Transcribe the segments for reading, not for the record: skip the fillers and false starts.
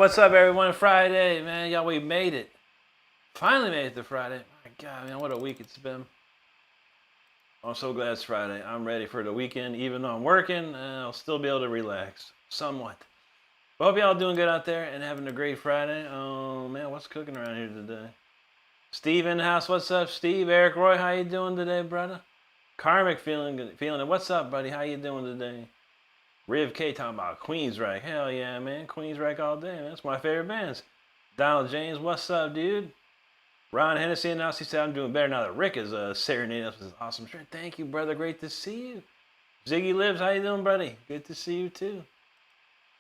what's up, everyone? Friday, man. Y'all, we made it. Finally made it to Friday. My God, man, what a week it's been. I'm so glad it's Friday. I'm ready for the weekend. Even though I'm working, I'll still be able to relax somewhat. But hope y'all doing good out there and having a great Friday. Oh, man, what's cooking around here today? Steve in the house. What's up, Steve? Eric Roy, how you doing today, brother? Karmic feeling it. What's up, buddy? How you doing today? Riv K talking about Queensryche. Hell yeah, man. Queensryche all day, man. That's my favorite bands. Donald James, what's up, dude? Ron Hennessy in the house. He said, I'm doing better now that Rick is serenading us with his awesome shirt. Thank you, brother. Great to see you. Ziggy Lives, how you doing, buddy? Good to see you, too.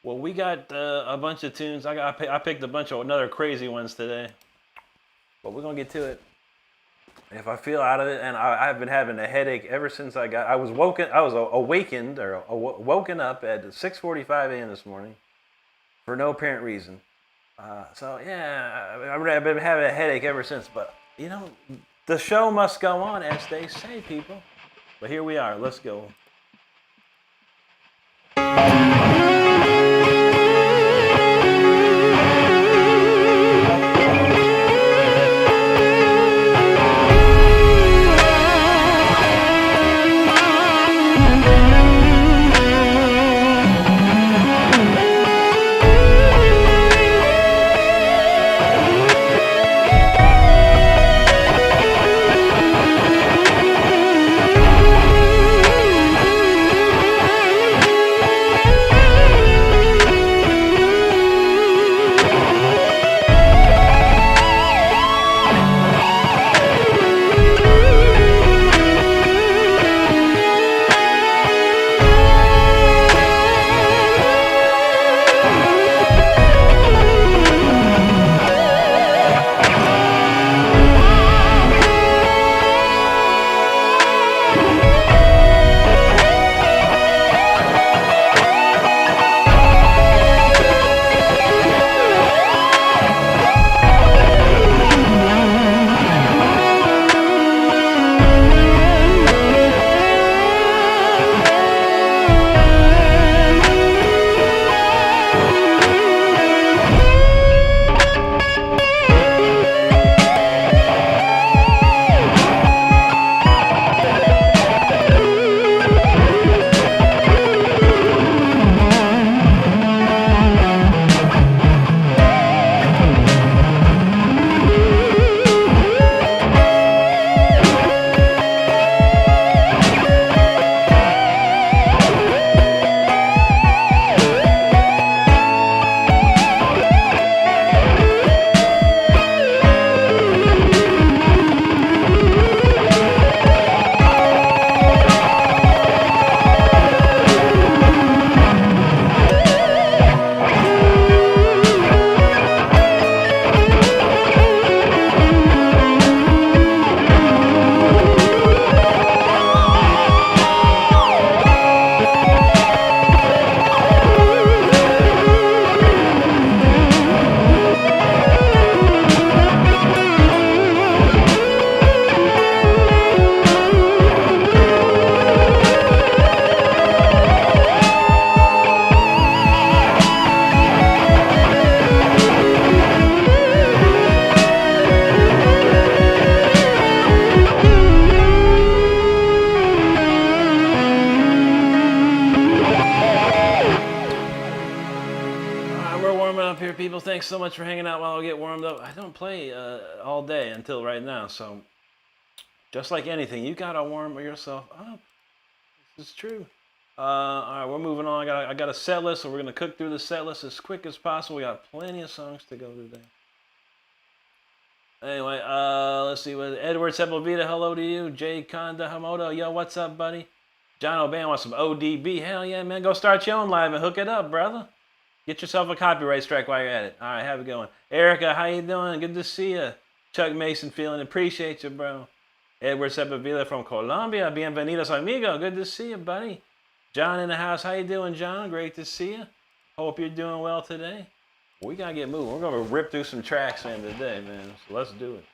Well, we got a bunch of tunes. I picked a bunch of another crazy ones today. But we're going to get to it. If I feel out of it, and I've been having a headache ever since I was woken up at 6:45 a.m. this morning for no apparent reason. So yeah, I've been having a headache ever since. But you know, the show must go on, as they say, people. But here we are. Let's go. So much for hanging out while I get warmed up. I don't play all day until right now, so just like anything, you gotta warm yourself up. This is true. All right, we're moving on. I got a set list, so we're gonna cook through the set list as quick as possible. We got plenty of songs to go today. Anyway, let's see. What Edward Sepulveda, hello to you. Jay Konda Hamoto, yo, what's up, buddy? John O'Ban wants some ODB. Hell yeah, man. Go start your own live and hook it up, brother. Get yourself a copyright strike while you're at it. All right, have a good one. Erica, how you doing? Good to see you. Chuck Mason, feeling appreciate you, bro. Edward Sepulveda from Colombia. Bienvenidos, amigo. Good to see you, buddy. John in the house. How you doing, John? Great to see you. Hope you're doing well today. We got to get moving. We're going to rip through some tracks, man, today, man. So let's do it.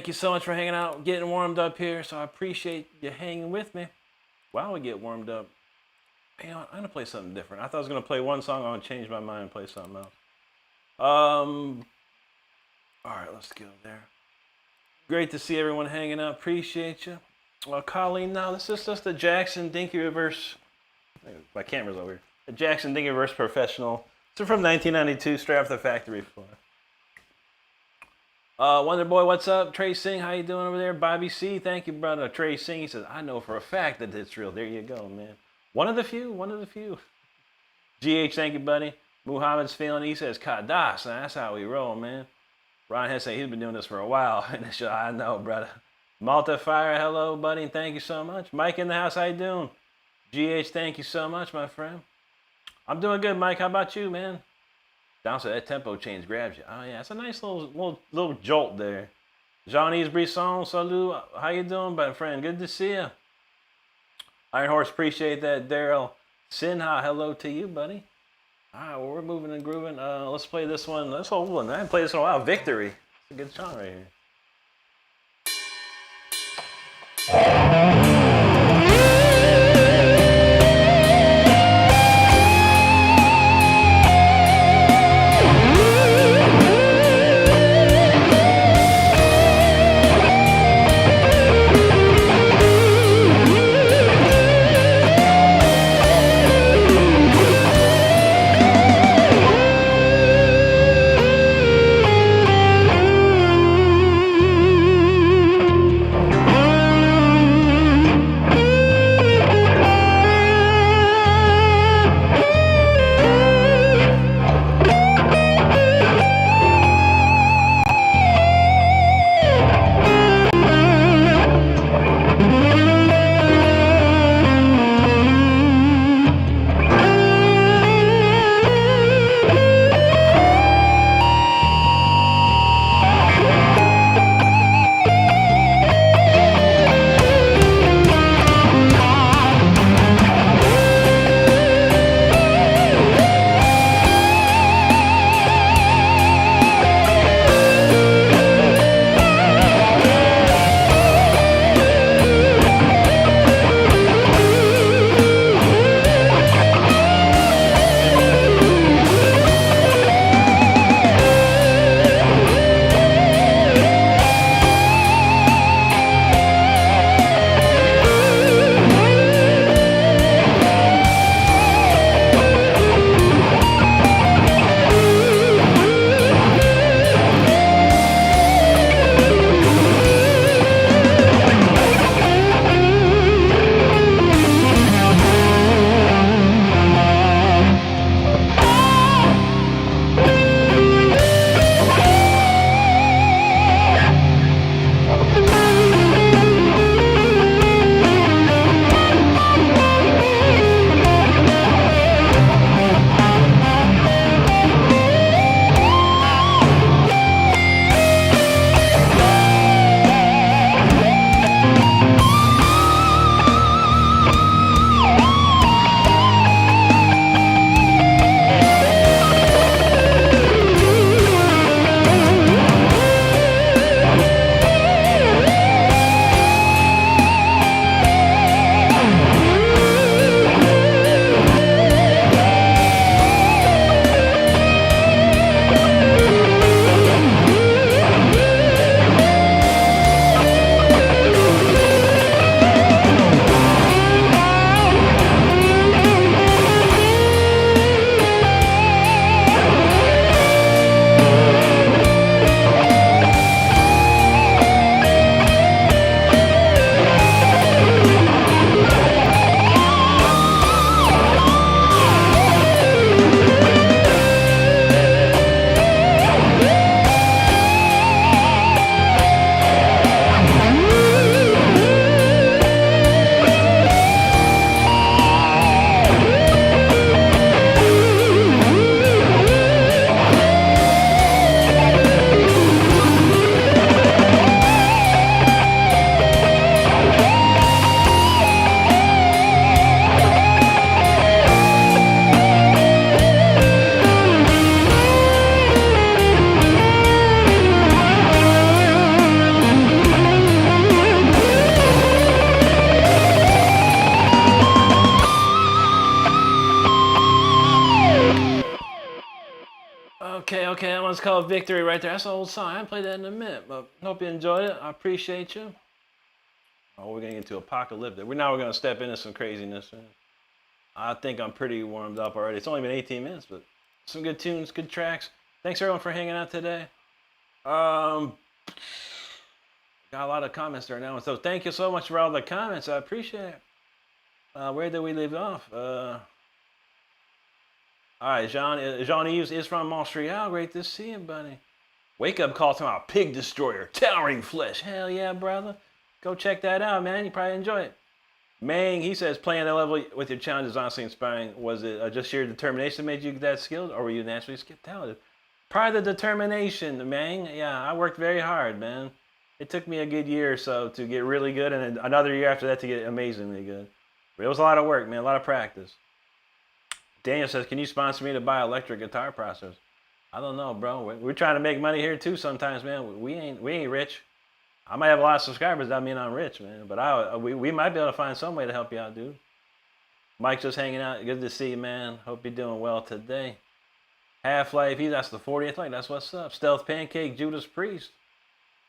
Thank you so much for hanging out, getting warmed up here. So I appreciate you hanging with me while we get warmed up. You know, I'm gonna play something different. I thought I was gonna play one song. I'm gonna change my mind and play something else. All right, let's go there. Great to see everyone hanging out. Appreciate you. Well, Colleen, now this is just the Jackson Dinky Reverse. My camera's over here. The Jackson Dinky Reverse Professional. It's from 1992, straight off the factory floor. Wonder Boy, what's up? Trey Singh, how you doing over there? Bobby C, thank you, brother. Trey Singh, he says, I know for a fact that it's real. There you go, man. One of the few, one of the few. GH, thank you, buddy. Muhammad's feeling, he says, Kadas. That's how we roll, man. Ron Hess, he's been doing this for a while. I know, brother. Malta Fire, hello, buddy. Thank you so much. Mike in the house, how you doing? GH, thank you so much, my friend. I'm doing good, Mike. How about you, man? Down so that tempo change grabs you. Oh yeah, it's a nice little jolt there. Jean-Yves Brisson, salut. How you doing, my friend? Good to see you. Iron Horse, appreciate that. Daryl Sinha, hello to you, buddy. All right, well, we're moving and grooving. Let's play this one. This old one. I haven't played this in a while. Victory. It's a good song right here. Okay, that one's called Victory right there. That's an old song. I haven't played that in a minute, but hope you enjoyed it. I appreciate you. Oh, we're going to get into Apocalyptic. We're going to step into some craziness. I think I'm pretty warmed up already. It's only been 18 minutes, but some good tunes, good tracks. Thanks, everyone, for hanging out today. Got a lot of comments there now. So thank you so much for all the comments. I appreciate it. Where did we leave off? All right, Jean-Yves is from Montreal. Great to see you, buddy. Wake up call to my Pig Destroyer, Towering Flesh. Hell yeah, brother. Go check that out, man. You probably enjoy it. Mang, he says, playing that level with your challenge is honestly inspiring. Was it just sheer determination that made you that skilled, or were you naturally talented? Probably the determination, Mang. Yeah, I worked very hard, man. It took me a good year or so to get really good, and another year after that to get amazingly good. But it was a lot of work, man, a lot of practice. Daniel says, can you sponsor me to buy electric guitar processors? I don't know, bro. We're trying to make money here too sometimes, man. We ain't rich. I might have a lot of subscribers. That mean I'm rich, man. But we might be able to find some way to help you out, dude. Mike just hanging out. Good to see you, man. Hope you're doing well today. Half-Life, that's the 40th like. That's what's up. Stealth Pancake, Judas Priest.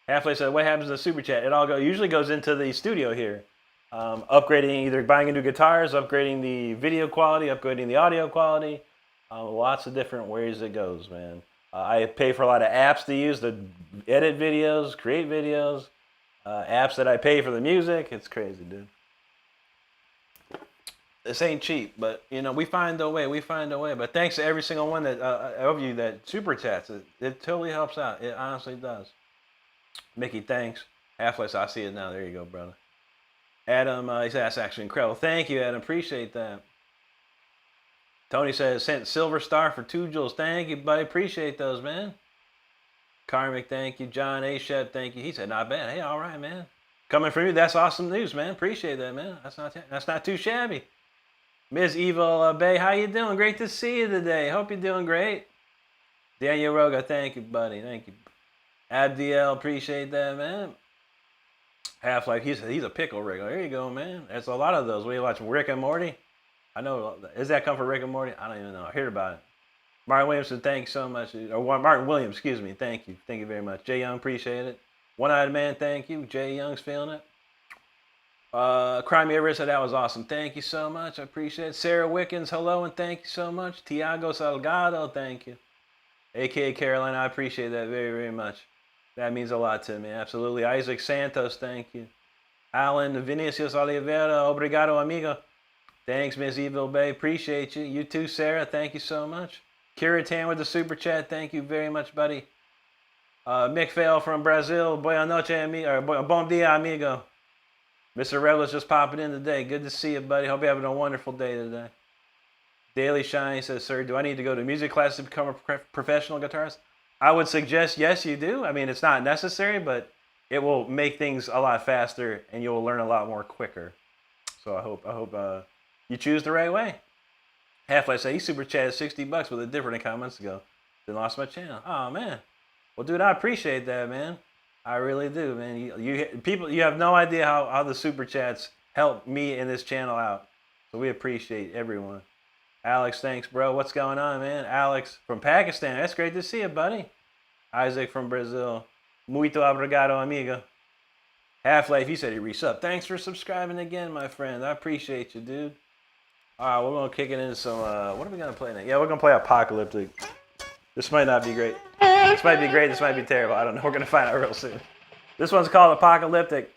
Half-Life said, what happens to the Super Chat? It usually goes into the studio here. Upgrading, either buying new guitars, upgrading the video quality, upgrading the audio quality. Lots of different ways it goes, man. I pay for a lot of apps to use to edit videos, create videos. Apps that I pay for the music. It's crazy, dude. This ain't cheap, but we find a way. We find a way. But thanks to every single one of you that super chats. It totally helps out. It honestly does. Mickey, thanks. Half-Life, I see it now. There you go, brother. Adam, he said that's actually incredible. Thank you, Adam. Appreciate that. Tony says, sent Silver Star for 2 jewels. Thank you, buddy. Appreciate those, man. Karmic, thank you. John A. Shep, thank you. He said, not bad. Hey, all right, man. Coming from you, that's awesome news, man. Appreciate that, man. That's not too shabby. Ms. Evil Bay, how you doing? Great to see you today. Hope you're doing great. Daniel Roga, thank you, buddy. Thank you. Abdiel, appreciate that, man. Half-Life, he's a pickle regular. There you go, man. There's a lot of those. What are you watching? Rick and Morty? I know. Does that come from Rick and Morty? I don't even know. I heard about it. Martin Williamson, thanks so much. Or Martin Williams, excuse me. Thank you. Thank you very much. Jay Young, appreciate it. One-Eyed Man, thank you. Jay Young's feeling it. Crimey Everett said that was awesome. Thank you so much. I appreciate it. Sarah Wickens, hello and thank you so much. Tiago Salgado, thank you. A.K.A. Caroline, I appreciate that very, very much. That means a lot to me. Absolutely. Isaac Santos, thank you. Alan Vinicius Oliveira, obrigado, amigo. Thanks, Ms. Evil Bay. Appreciate you. You too, Sarah. Thank you so much. Kiritan with the super chat. Thank you very much, buddy. Mick Fail from Brazil. Boa noche, amigo. Or bom dia, amigo. Mr. Rebel's just popping in today. Good to see you, buddy. Hope you're having a wonderful day today. Daily Shine says, sir, do I need to go to music class to become a professional guitarist? I would suggest yes, you do. I mean, it's not necessary, but it will make things a lot faster and you'll learn a lot more quicker. So I hope you choose the right way. Half-Life say he super chatted $60 with a different account months ago. Then lost my channel. Oh man. Well, dude, I appreciate that, man. I really do, man. You have no idea how the super chats help me and this channel out. So we appreciate everyone. Alex, thanks, bro. What's going on, man? Alex from Pakistan. That's great to see you, buddy. Isaac from Brazil. Muito obrigado, amigo. Half-Life, he said he resubbed. Thanks for subscribing again, my friend. I appreciate you, dude. All right, we're going to kick it into some, what are we going to play now? Yeah, we're going to play Apocalyptic. This might not be great. This might be great. This might be terrible. I don't know. We're going to find out real soon. This one's called Apocalyptic.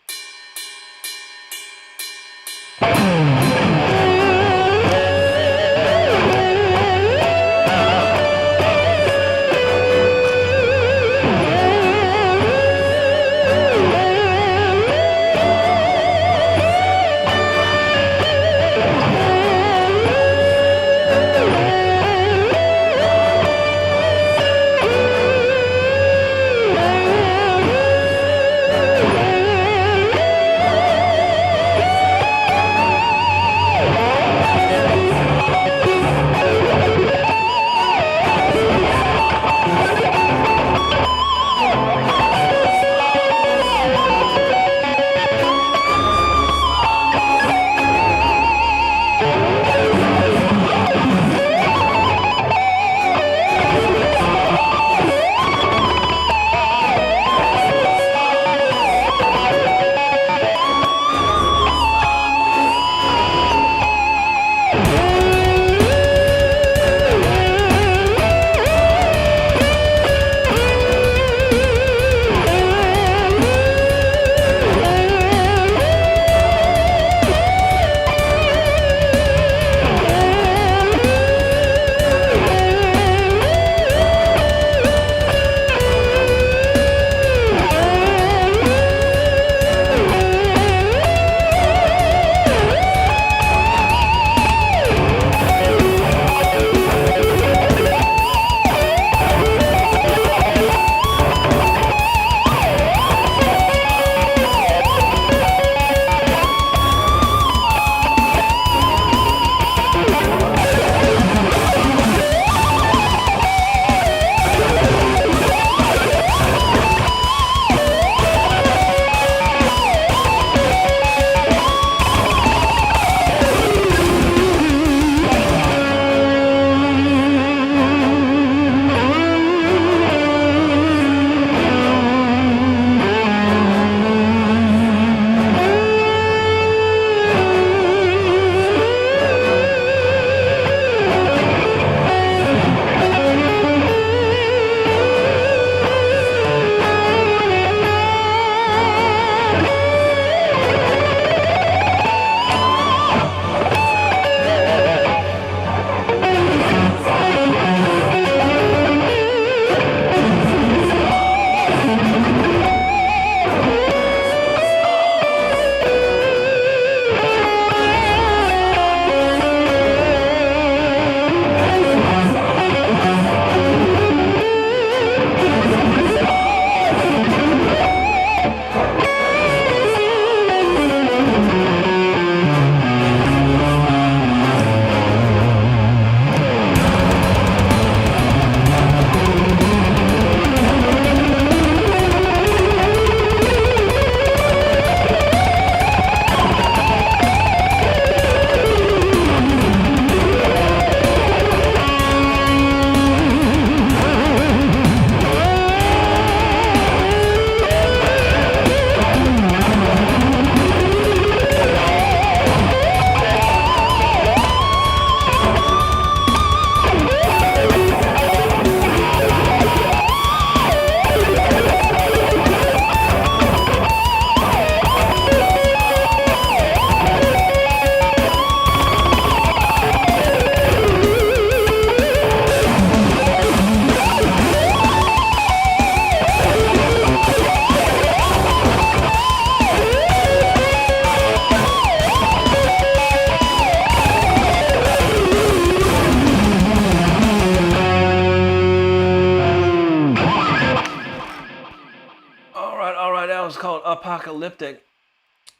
Apocalyptic.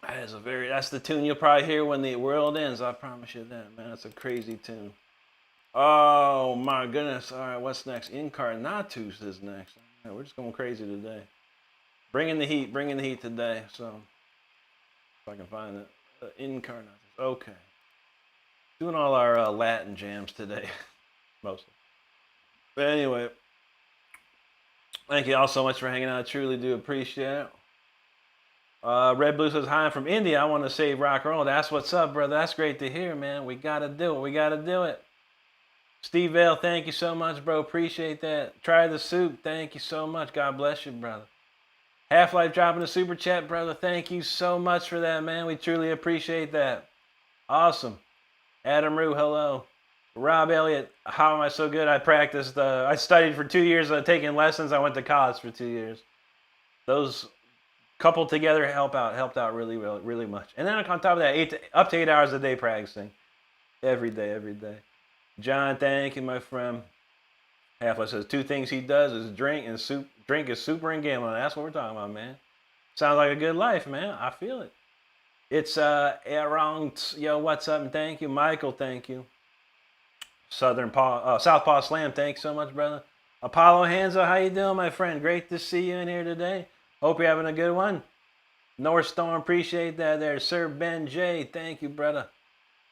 That's the tune you'll probably hear when the world ends. I promise you that, man. That's a crazy tune. Oh my goodness. All right, what's next? Incarnatus is next. Man, we're just going crazy today. Bringing the heat today. So, if I can find it. Incarnatus. Okay. Doing all our Latin jams today. Mostly. But anyway, thank you all so much for hanging out. I truly do appreciate it. Red Blue says, hi, I'm from India. I want to save rock and roll. That's what's up, brother. That's great to hear, man. We got to do it. We got to do it. Steve Vale, thank you so much, bro. Appreciate that. Try the soup. Thank you so much. God bless you, brother. Half-Life dropping a super chat, brother. Thank you so much for that, man. We truly appreciate that. Awesome. Adam Rue, hello. Rob Elliott, how am I so good? I practiced. I studied for 2 years, taking lessons. I went to college for 2 years. Those coupled together helped out really, really, really much. And then on top of that, up to 8 hours a day practicing. Every day. John, thank you, my friend. Half-Life says 2 things he does is drink and soup. Drink is super and gambling. That's what we're talking about, man. Sounds like a good life, man. I feel it. It's around, yo, what's up? And thank you, Michael. Thank you. Southpaw Slam. Thanks so much, brother. Apollo Hanzo, how you doing, my friend? Great to see you in here today. Hope you're having a good one. North Storm, appreciate that there. Sir Ben J, thank you, brother.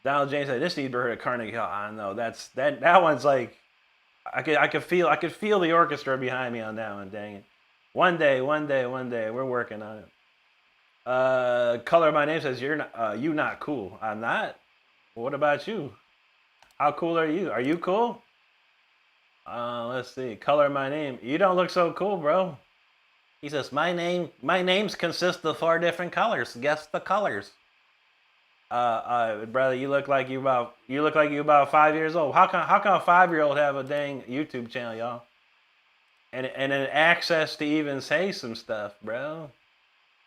Donald James said, this needs to be heard at Carnegie Hall. I know, that one's like, I could feel the orchestra behind me on that one, dang it. One day, we're working on it. Color of My Name says, you not cool. I'm not? What about you? How cool are you? Are you cool? Let's see. Color of My Name. You don't look so cool, bro. He says, my names consist of 4 different colors. Guess the colors. Brother, you look like you about 5 years old. How can a 5-year-old have a dang YouTube channel, y'all? And then access to even say some stuff, bro.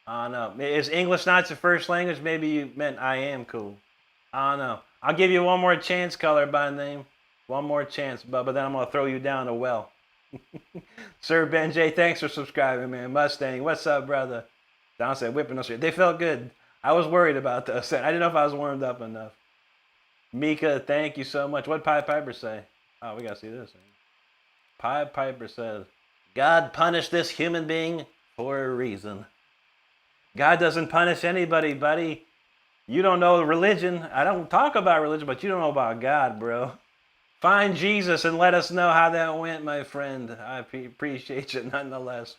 I don't know. Is English not your first language? Maybe you meant I am cool. I don't know. I'll give you one more chance, Color by Name. One more chance, but then I'm gonna throw you down the well. Sir Ben J, thanks for subscribing, man. Mustang, what's up, brother? Don said, whipping us. They felt good. I was worried about this. I didn't know if I was warmed up enough. Mika, thank you so much. What Pied Piper say? Oh, we gotta see this. Pied Piper says, God punished this human being for a reason. God doesn't punish anybody, buddy. You don't know religion. I don't talk about religion, but you don't know about God, bro. Find Jesus and let us know how that went, my friend. I appreciate you nonetheless.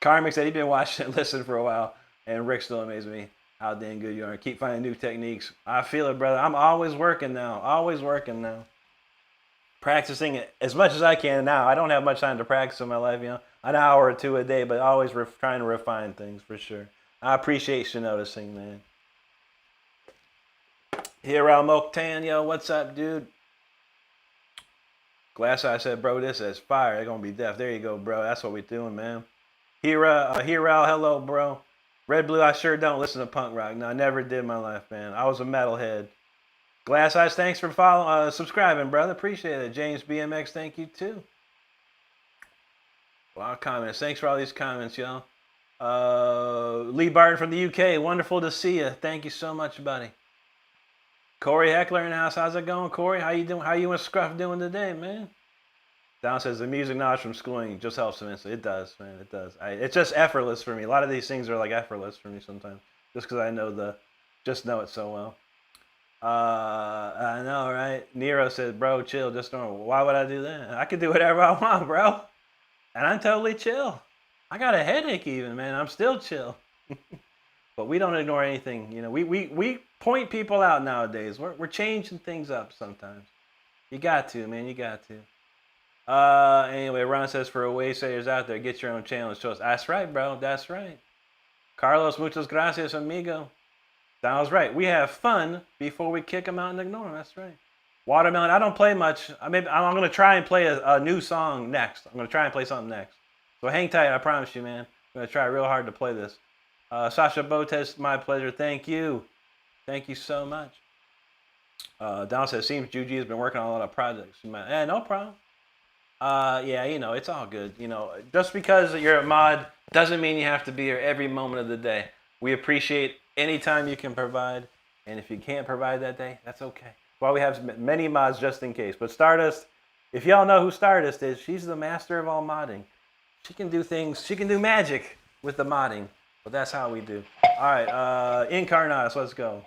Karmic said he'd been watching and listening for a while, and Rick still amazes me how dang good you are. Keep finding new techniques. I feel it, brother. I'm always working now. Practicing as much as I can now. I don't have much time to practice in my life, you know. An hour or 2 a day, but always trying to refine things for sure. I appreciate you noticing, man. Here, Al Mokhtan, yo, what's up, dude? Glass Eye said, bro, this is fire. They're going to be deaf. There you go, bro. That's what we're doing, man. Hero, hello, bro. Red Blue, I sure don't listen to punk rock. No, I never did in my life, man. I was a metalhead. Glass Eyes, thanks for subscribing, brother. Appreciate it. James BMX, thank you, too. A lot of comments. Thanks for all these comments, y'all. Lee Barton from the UK, wonderful to see you. Thank you so much, buddy. Corey Heckler in the house. How's it going, Corey? How you doing? How you and Scruff doing today, man? Don says the music knowledge from schooling just helps immensely. It does, man. It does. It's just effortless for me. A lot of these things are like effortless for me sometimes, just because I know it so well. I know, right? Nero says, bro, chill. Just don't. Why would I do that? I can do whatever I want, bro. And I'm totally chill. I got a headache even, man. I'm still chill. But we don't ignore anything. You know, we point people out nowadays. We're changing things up sometimes. You got to, man. You got to. Anyway, Ron says, for waysayers out there, get your own channel and show us. That's right, bro. That's right. Carlos, muchas gracias, amigo. Donald's right. We have fun before we kick them out and ignore them. That's right. Watermelon, I don't play much. I'm going to try and play a new song next. I'm going to try and play something next. So hang tight. I promise you, man. I'm going to try real hard to play this. Sasha Botes, my pleasure. Thank you. Thank you so much. Donald says, seems Juji has been working on a lot of projects. No problem. Yeah, you know, it's all good. You know, just because you're a mod doesn't mean you have to be here every moment of the day. We appreciate any time you can provide, and if you can't provide that day, that's okay. Well, we have many mods just in case. But Stardust, if y'all know who Stardust is, she's the master of all modding. She can do things. She can do magic with the modding. But that's how we do. All right, Incarnatus, let's go.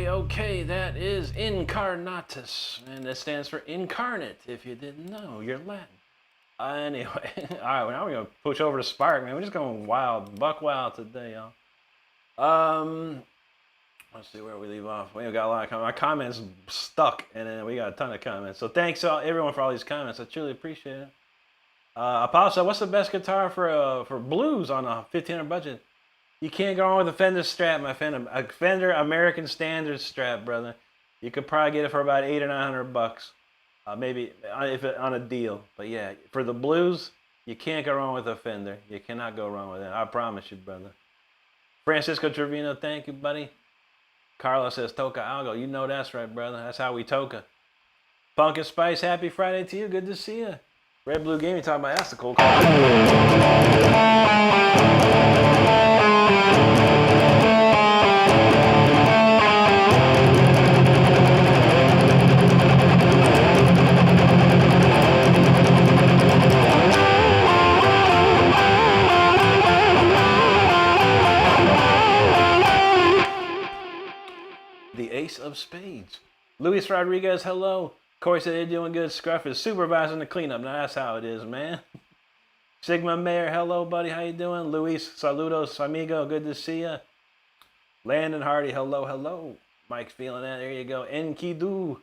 Okay, that is Incarnatus, and that stands for incarnate, if you didn't know, you're Latin. Anyway, all right, well, now we're going to push over to Spark, man. We're just going wild, buck wild today, y'all. Let's see where we leave off. We got a lot of comments. My comments stuck, and then we got a ton of comments. So thanks everyone for all these comments. I truly appreciate it. Apollo, what's the best guitar for blues on a $1,500 budget? You can't go wrong with a Fender Strat, my friend. A Fender American Standard Strat, brother. You could probably get it for about $800 or $900, maybe if on a deal. But yeah, for the blues, you can't go wrong with a Fender. You cannot go wrong with it. I promise you, brother. Francisco Trevino, thank you, buddy. Carlos says, Toca Algo. You know that's right, brother. That's how we toca. Pumpkin Spice, happy Friday to you. Good to see you. Red Blue Gaming talking about that's the cool call. The Ace of Spades. Luis Rodriguez, hello. Corey said they're doing good. Scruff is supervising the cleanup. Now that's how it is, man. Sigma Mayor, hello, buddy. How you doing? Luis, saludos, amigo. Good to see you. Landon Hardy, hello, hello. Mike's feeling that. There you go. Enkidu,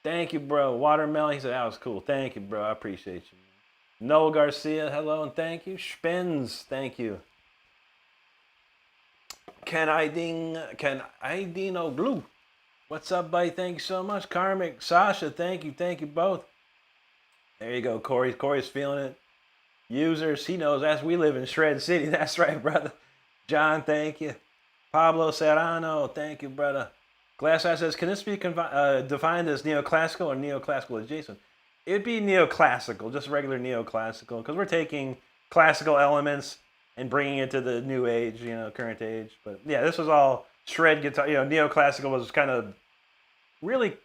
thank you, bro. Watermelon, he said that was cool. Thank you, bro. I appreciate you. Noel Garcia, hello, and thank you. Spens, thank you. Can I Dino Glue? What's up, buddy? Thank you so much. Karmic, Sasha, thank you both. There you go, Corey. Corey's feeling it. Users, he knows that's we live in Shred City. That's right, brother. John, thank you. Pablo Serrano, thank you, brother. Glass Eye says, can this be defined as neoclassical or neoclassical adjacent? It would be neoclassical, just regular neoclassical, because we're taking classical elements and bringing it to the new age, current age. But yeah, this was all shred guitar. Neoclassical was kind of really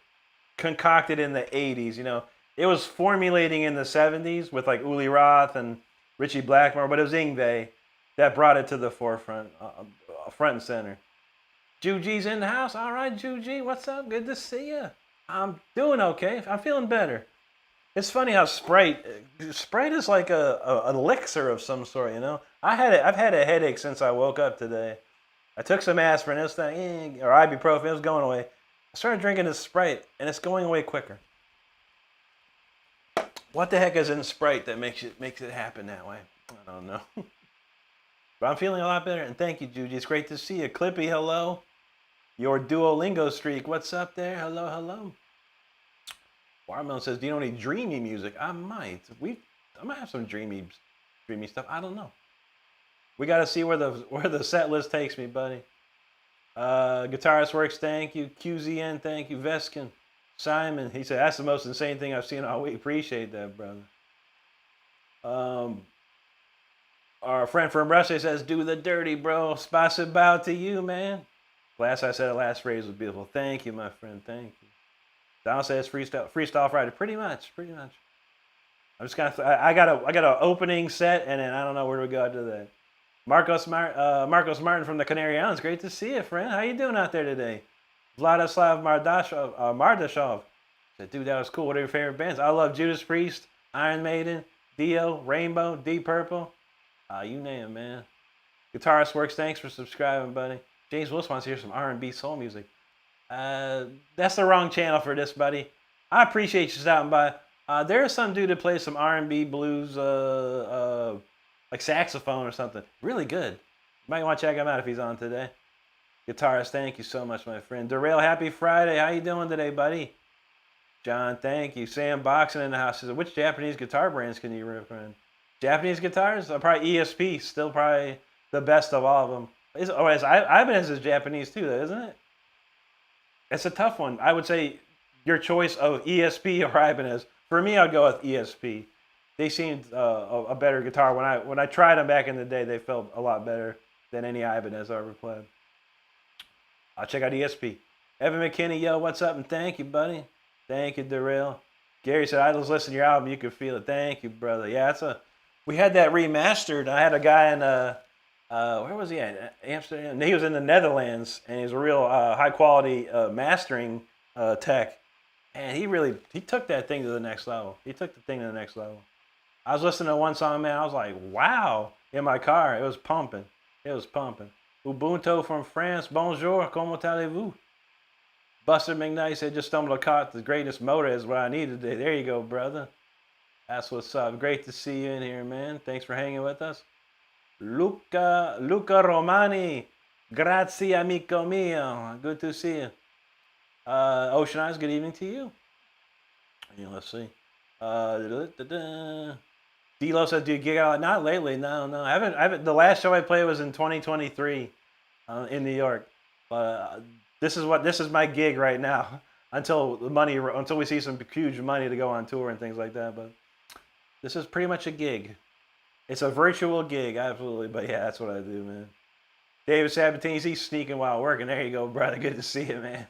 concocted in the 80s. It was formulating in the 70s with like Uli Roth and Richie Blackmore, but it was Yngwie that brought it to the forefront, front and center. Juji's in the house. All right, Juji, what's up? Good to see you. I'm doing okay. I'm feeling better. It's funny how Sprite is like an elixir of some sort, I've had a headache since I woke up today. I took some aspirin, or ibuprofen, it was going away. I started drinking this Sprite, and it's going away quicker. What the heck is in Sprite that makes it happen that way? I don't know. But I'm feeling a lot better, and thank you, Juji. It's great to see you. Clippy, hello. Your Duolingo streak, what's up there? Hello, hello. Watermelon says, do you know any dreamy music? I might. I might have some dreamy stuff. I don't know. We got to see where the set list takes me, buddy. Guitarist Works, thank you. QZN, thank you. Veskin, Simon, he said, that's the most insane thing I've seen all week. Appreciate that, brother. Our friend from Russia says, do the dirty, bro. Spasibo to you, man. Last I said, the last phrase was beautiful. Thank you, my friend. Thank you. Don says freestyle Friday. Pretty much. I'm just I got an opening set, and then I don't know where to go after that. Marcos Martin from the Canary Islands. Great to see you, friend. How you doing out there today? Vladislav Mardashov said, dude, that was cool. What are your favorite bands? I love Judas Priest, Iron Maiden, Dio, Rainbow, Deep Purple. You name it, man. Guitarist Works, thanks for subscribing, buddy. James Wilson wants to hear some R&B soul music. That's the wrong channel for this, buddy. I appreciate you stopping by. There's some dude that plays some R&B blues, like saxophone or something. Really good. You might want to check him out if he's on today. Guitarist, thank you so much, my friend. Derail, happy Friday. How you doing today, buddy? John, thank you. Sam Boxing in the house says, which Japanese guitar brands can you recommend? Japanese guitars? Probably ESP. Still probably the best of all of them. Ibanez is Japanese too, though, isn't it? It's a tough one. I would say your choice of ESP or Ibanez. For me, I'd go with ESP. They seemed a better guitar. When I tried them back in the day, they felt a lot better than any Ibanez I ever played. I'll check out ESP. Evan McKinney, yo, what's up? And thank you, buddy. Thank you, Darrell. Gary said, I just listened to your album. You could feel it. Thank you, brother. Yeah, we had that remastered. I had a guy in where was he at? Amsterdam. He was in the Netherlands, and he was a real high quality mastering tech. And he took that thing to the next level. I was listening to one song, man. I was like, wow, in my car. It was pumping. It was pumping. Ubuntu from France. Bonjour. Comment allez-vous? Buster McKnight said, just stumbled across the greatest motor is what I needed today. There you go, brother. That's what's up. Great to see you in here, man. Thanks for hanging with us. Luca Romani. Grazie, amico mio. Good to see you. Ocean Eyes, good evening to you. Yeah, let's see. D-Lo said, do you gig out? Not lately, no. I haven't. The last show I played was in 2023 in New York. This is my gig right now until we see some huge money to go on tour and things like that. But this is pretty much a gig. It's a virtual gig, absolutely. But yeah, that's what I do, man. David Sabatini, he's sneaking while working. There you go, brother. Good to see you, man.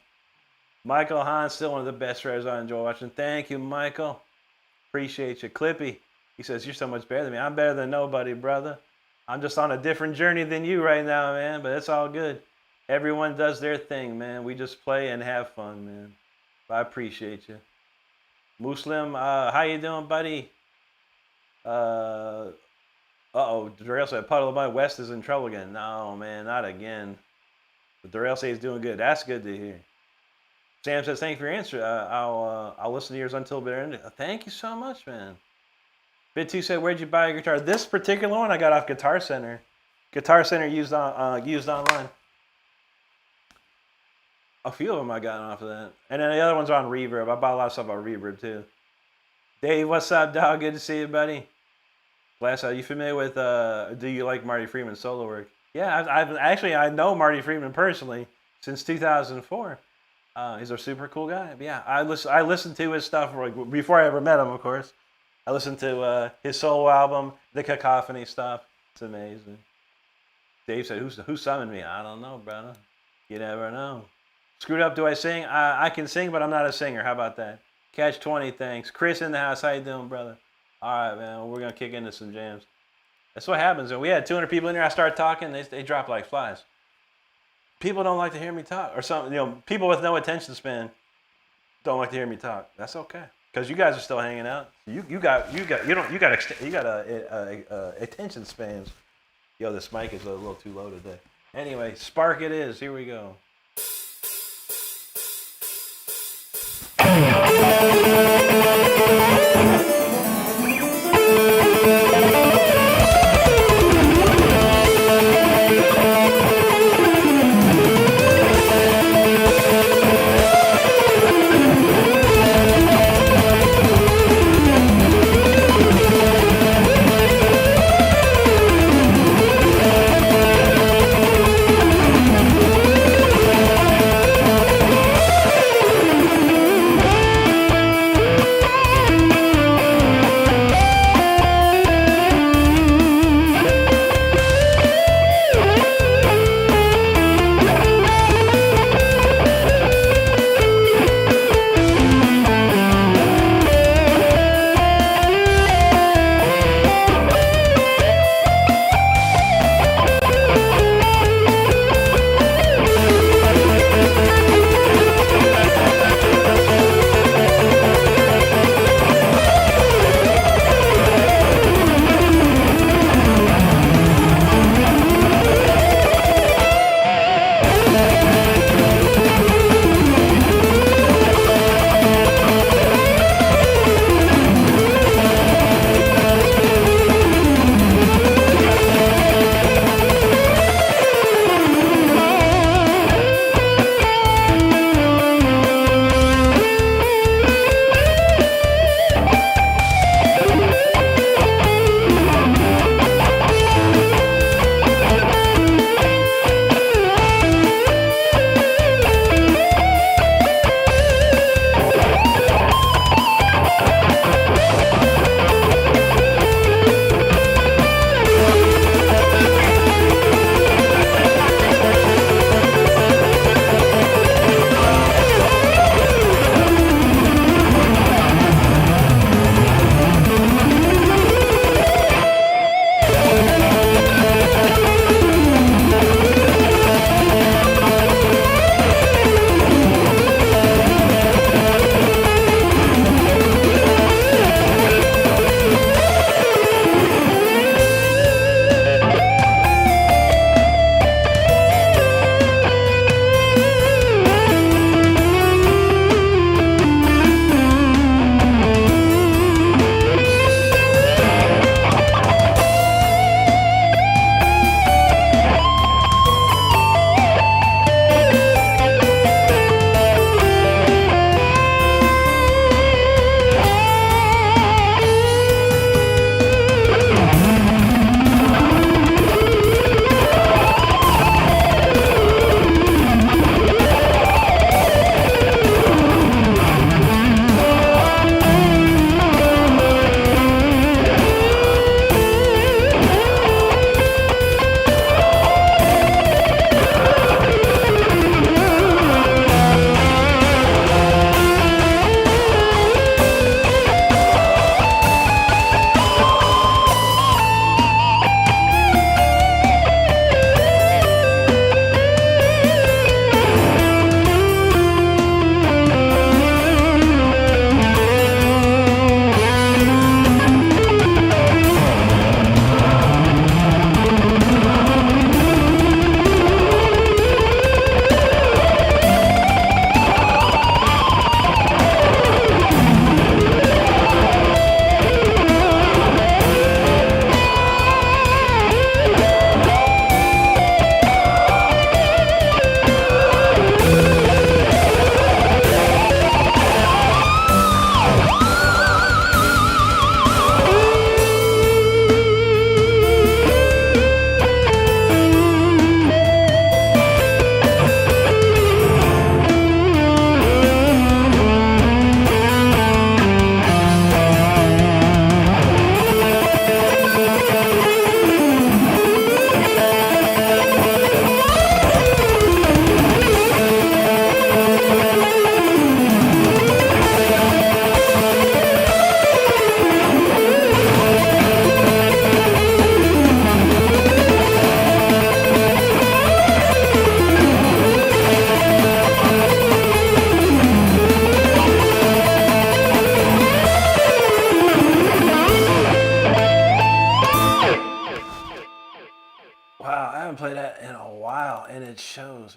Michael Hahn, still one of the best writers I enjoy watching. Thank you, Michael. Appreciate you. Clippy, he says, you're so much better than me. I'm better than nobody, brother. I'm just on a different journey than you right now, man. But it's all good. Everyone does their thing, man. We just play and have fun, man. I appreciate you. Muslim, how you doing, buddy? Uh-oh, Darrell said, Puddle of Mud West is in trouble again. No, man, not again. But Darrell says he's doing good. That's good to hear. Sam says, thank you for your answer. I'll listen to yours until the end. Thank you so much, man. Bit2 said, where'd you buy your guitar? This particular one I got off Guitar Center. Guitar Center used online. A few of them I got off of that. And then the other ones are on Reverb. I bought a lot of stuff on Reverb too. Dave, what's up, dog? Good to see you, buddy. Last, are you familiar with, do you like Marty Friedman's solo work? Yeah, I know Marty Friedman personally since 2004. He's a super cool guy. But yeah, I listened to his stuff before I ever met him, of course. I listened to his solo album, the Cacophony stuff. It's amazing. Dave said, who summoned me? I don't know, brother. You never know. Screwed up, do I sing? I can sing, but I'm not a singer. How about that? Catch 20, thanks. Chris in the house, how you doing, brother? All right, man, we're going to kick into some jams. That's what happens. When we had 200 people in here, I started talking, they drop like flies. People don't like to hear me talk. Or something, people with no attention span don't like to hear me talk. That's okay. Because you guys are still hanging out. You got attention spans. Yo, this mic is a little too low today. Anyway, Spark it is. Here we go.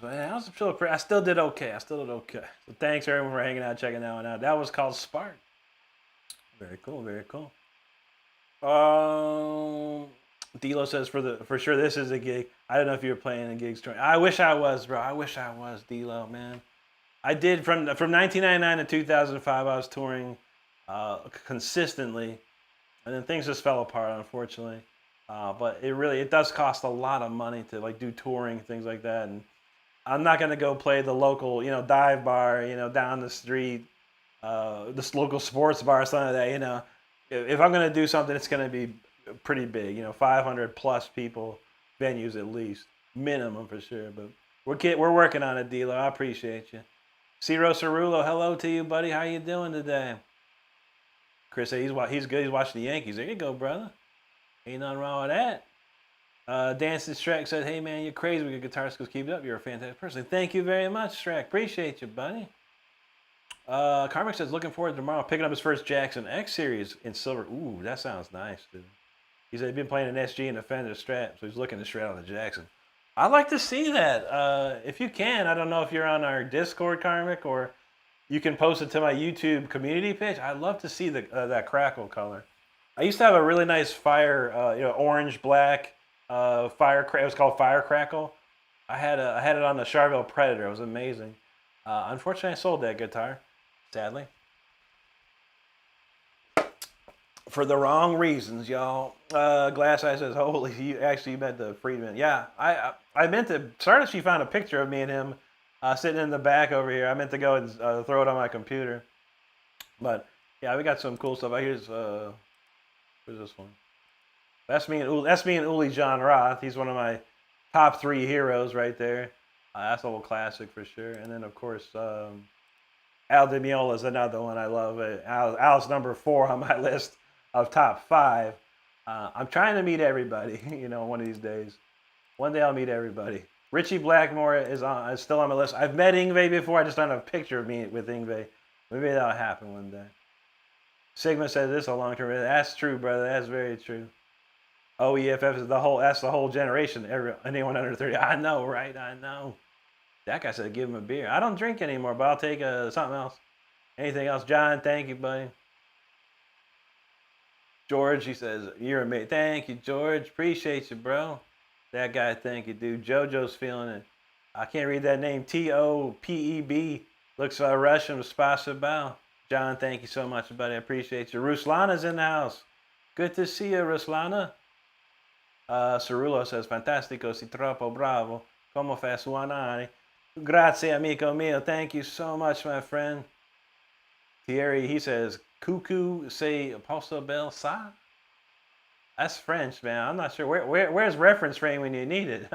But yeah, I still did okay. So thanks everyone for hanging out, checking that one out. That was called Spark. Very cool. Very cool. Dilo says for sure this is a gig. I don't know if you were playing a gigs. I wish I was, bro. I wish I was, Dilo, man. I did from 1999 to 2005. I was touring consistently, and then things just fell apart, unfortunately. But it does cost a lot of money to like do touring, things like that. And I'm not gonna go play the local, dive bar, down the street, this local sports bar, or something like that. If I'm gonna do something, it's gonna be pretty big. 500 plus people, venues at least, minimum for sure. But we're working on it, Dilo. I appreciate you. Ciro Cerulo, hello to you, buddy. How you doing today? Chris said he's good. He's watching the Yankees. There you go, brother. Ain't nothing wrong with that. Dancing Shrek said, hey, man, you're crazy with your guitar skills. Keep it up. You're a fantastic person. Thank you very much, Shrek. Appreciate you, buddy. Carmick says, looking forward to tomorrow picking up his first Jackson X Series in silver. Ooh, that sounds nice, dude. He said he'd been playing an SG and a Fender Strat, so he's looking to shred on the Jackson. I'd like to see that. If you can, I don't know if you're on our Discord, Karmic, or you can post it to my YouTube community page. I'd love to see that crackle color. I used to have a really nice fire, orange black fire. It was called Fire Crackle. I had it on the Charville Predator. It was amazing. Unfortunately, I sold that guitar, sadly, for the wrong reasons, y'all. Glass Eye says, "Holy, you meant the Friedman." Yeah, I meant to. Sorry, she found a picture of me and him sitting in the back over here. I meant to go and throw it on my computer, but yeah, we got some cool stuff. Here's where's this one? That's me and Uli John Roth. He's one of my top 3 heroes right there. That's a little classic for sure. And then of course, Al Di Meola is another one I love. Al's number 4 on my list of top 5. I'm trying to meet everybody, one of these days. One day I'll meet everybody. Richie Blackmore is still on my list. I've met Yngwie before. I just don't have a picture of me with Yngwie. Maybe that'll happen one day. Sigma said this is a long term. That's true, brother. That's very true. OEFF is that's the whole generation. Anyone under 30. I know, right? I know. That guy said give him a beer. I don't drink anymore, but I'll take something else. Anything else? John, thank you, buddy. George, he says, you're amazing. Thank you, George. Appreciate you, bro. That guy, thank you, dude. JoJo's feeling it. I can't read that name. Topeb. Looks Russian. Spasibo. John, thank you so much, buddy. I appreciate you. Ruslana's in the house. Good to see you, Ruslana. Cerulo says, fantastico, si troppo bravo. Como fa suonare? Grazie, amico mio. Thank you so much, my friend. Thierry, he says, Cuckoo say posso bel sa? That's French, man. I'm not sure. Where's reference frame when you need it?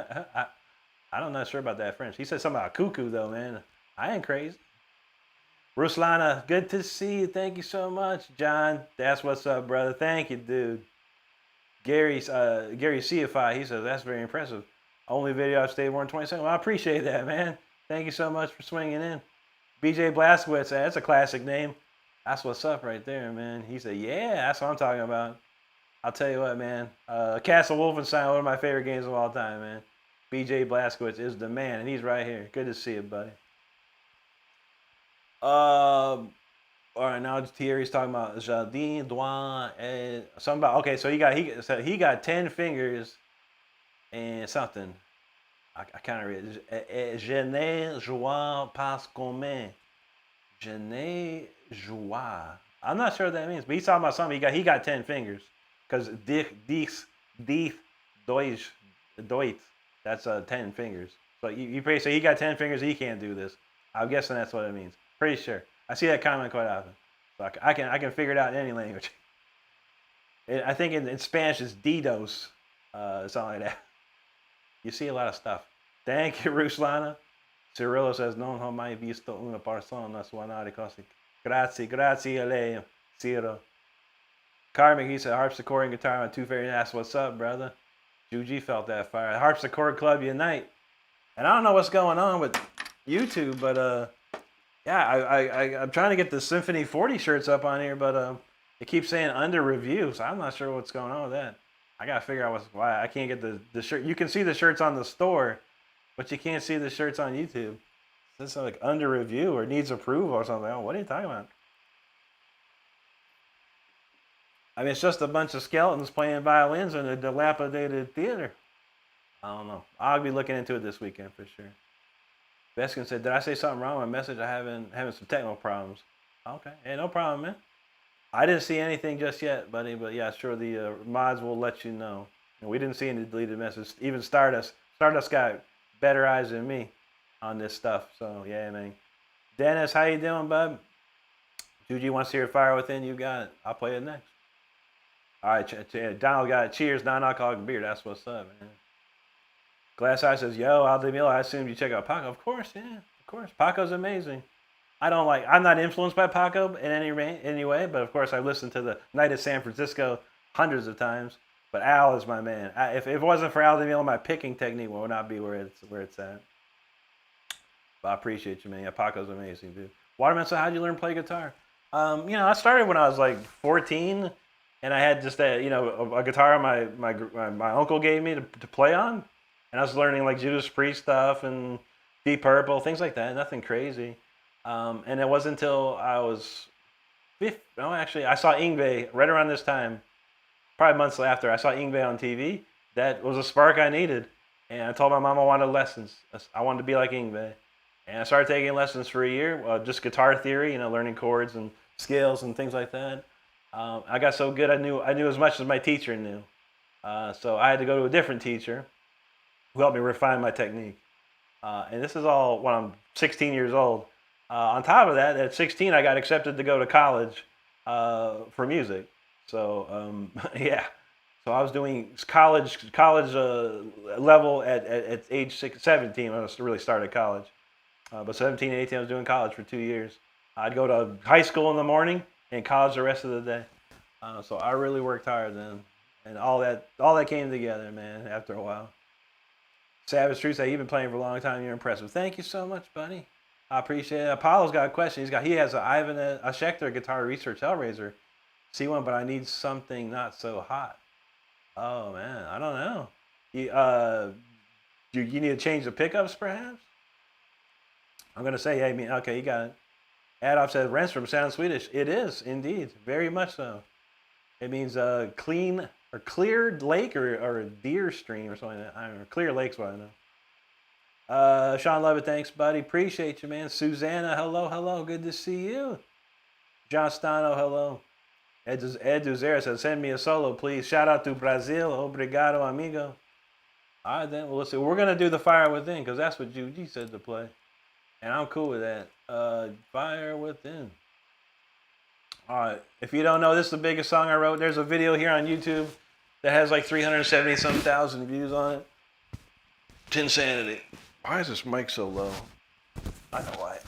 I'm not sure about that French. He said something about cuckoo, though, man. I ain't crazy. Ruslana, good to see you. Thank you so much. John, that's what's up, brother. Thank you, dude. Gary CFI, he says, that's very impressive. Only video I've stayed more than 20 seconds. Well, I appreciate that, man. Thank you so much for swinging in. BJ Blazkowicz, that's a classic name. That's what's up right there, man. He said, yeah, that's what I'm talking about. I'll tell you what, man. Castle Wolfenstein, one of my favorite games of all time, man. BJ Blazkowicz is the man, and he's right here. Good to see you, buddy. All right, now Thierry's talking about Jardin, Douane, and something about, okay, so he got 10 fingers and something. I can't read it. Je ne joue pas comme. Je ne joue. I'm not sure what that means, but he's talking about something. He got 10 fingers. Because Deutsch, that's 10 fingers. So you pretty say he got 10 fingers, he can't do this. I'm guessing that's what it means. Pretty sure. I see that comment quite often. So I can figure it out in any language. I think in Spanish it's Didos, something like that. You see a lot of stuff. Thank you, Ruslana. Cirillo says, non ho mai visto una persona suonare così. Grazie a lei, Ciro. Karmic, he said, harpsichord and guitar on 2 favorite. That's what's up, brother. Juji felt that fire. Harpsichord Club Unite. And I don't know what's going on with YouTube, but yeah, I'm trying to get the Symphony 40 shirts up on here, but it keeps saying under review, so I'm not sure what's going on with that. I gotta figure out why I can't get the shirt. You can see the shirts on the store, but you can't see the shirts on YouTube. This is like under review or needs approval or something. Oh, what are you talking about? I mean, it's just a bunch of skeletons playing violins in a dilapidated theater. I don't know. I'll be looking into it this weekend for sure. Beskin said, "Did I say something wrong with my message? I having some technical problems." Okay, hey, no problem, man. I didn't see anything just yet, buddy. But yeah, sure, the mods will let you know. And we didn't see any deleted messages. Even Stardust got better eyes than me on this stuff. So yeah, man. Dennis, how you doing, bud? Juji wants to hear Fire Within. You got it. I'll play it next. All right, Donald got it. Cheers, non-alcoholic beer. That's what's up, man. Glass Eye says, "Yo, Aldemil, I assume you check out Paco." Of course, yeah, of course. Paco's amazing. I'm not influenced by Paco in any way, but of course I listened to the Night at San Francisco hundreds of times. But Al is my man. If it wasn't for Aldemil, my picking technique would not be where it's at. But I appreciate you, man. Yeah, Paco's amazing, dude. Waterman said, "How'd you learn to play guitar?" I started when I was like 14, and I had just a guitar my uncle gave me to play on, and I was learning like Judas Priest stuff and Deep Purple, things like that. Nothing crazy. And it wasn't until I was I saw Yngwie right around this time, probably months after. I saw Yngwie on TV. That was a spark I needed, and I told my mom I wanted lessons. I wanted to be like Yngwie. And I started taking lessons for a year, just guitar theory, learning chords and scales and things like that. I got so good I knew as much as my teacher knew. So I had to go to a different teacher who helped me refine my technique. And this is all when I'm 16 years old. On top of that, at 16, I got accepted to go to college for music. So yeah. So I was doing college level at age 17 when I really started college. But 17 and 18, I was doing college for 2 years. I'd go to high school in the morning and college the rest of the day. So I really worked hard then. And all that came together, man, after a while. Savage Truth said, "You've been playing for a long time. You're impressive." Thank you so much, buddy. I appreciate it. Apollo's got a question. He has a Ivan a Schecter guitar research Hellraiser C1, but I need something not so hot. Oh man, I don't know. You need to change the pickups, perhaps. I'm gonna say, hey, okay, you got it. Adolf says, "Renstrom sounds Swedish." It is indeed, very much so. It means clean or cleared lake or a deer stream or something like that. I don't know. Clear Lake's what I know. Sean Lovett, thanks, buddy. Appreciate you, man. Susanna, hello. Good to see you. John Stano, hello. Ed Duzera says, "Send me a solo, please. Shout out to Brazil. Obrigado, amigo." All right, then. Well, let's see. We're going to do the Fire Within because that's what Juji said to play. And I'm cool with that. Fire Within. All right. If you don't know, this is the biggest song I wrote. There's a video here on YouTube that has like 370-some thousand views on it. It's insanity. Why is this mic so low? I know why.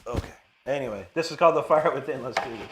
Okay. Anyway, this is called The Fire Within. Let's do this.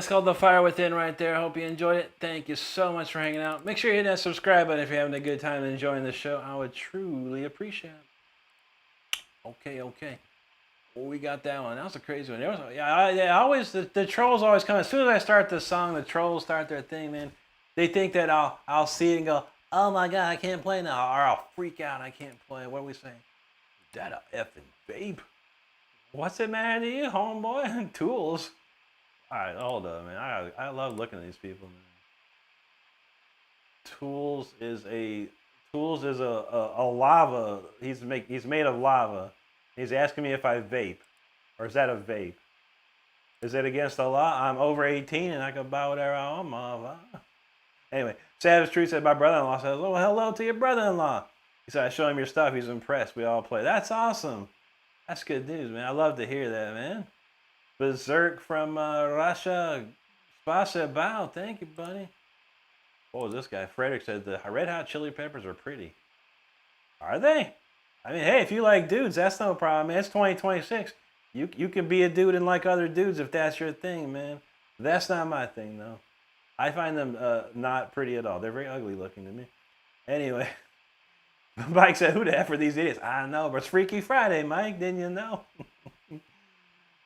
that's called The Fire Within right there. I hope you enjoyed it. Thank you so much for hanging out. Make sure you hit that subscribe button if you're having a good time enjoying the show. I would truly appreciate it. Okay. Well, we got that one. That was a crazy one. The trolls always come. As soon as I start the song, the trolls start their thing, man. They think that I'll see it and go, oh my God, I can't play now. Or I'll freak out, I can't play. What are we saying? That a effing vape? What's it matter to you, homeboy? Tools. All right, hold up, man. I love looking at these people, man. Tools is a lava. He's made of lava. He's asking me if I vape, or is that a vape? Is it against the law? I'm over 18 and I can buy whatever I want. Anyway, Savage True said my brother-in-law says, "Oh, hello to your brother-in-law." He said, "I show him your stuff. He's impressed. We all play." That's awesome. That's good news, man. I love to hear that, man. Berserk from Russia. Spasa Bao. Thank you, buddy. What was this guy? Frederick said the Red Hot Chili Peppers are pretty. Are they? I mean, hey, if you like dudes, that's no problem, man. It's 2026. You can be a dude and like other dudes if that's your thing, man. That's not my thing, though. I find them not pretty at all. They're very ugly looking to me. Anyway, Mike said, who the F are these idiots? I don't know, but it's Freaky Friday, Mike. Didn't you know?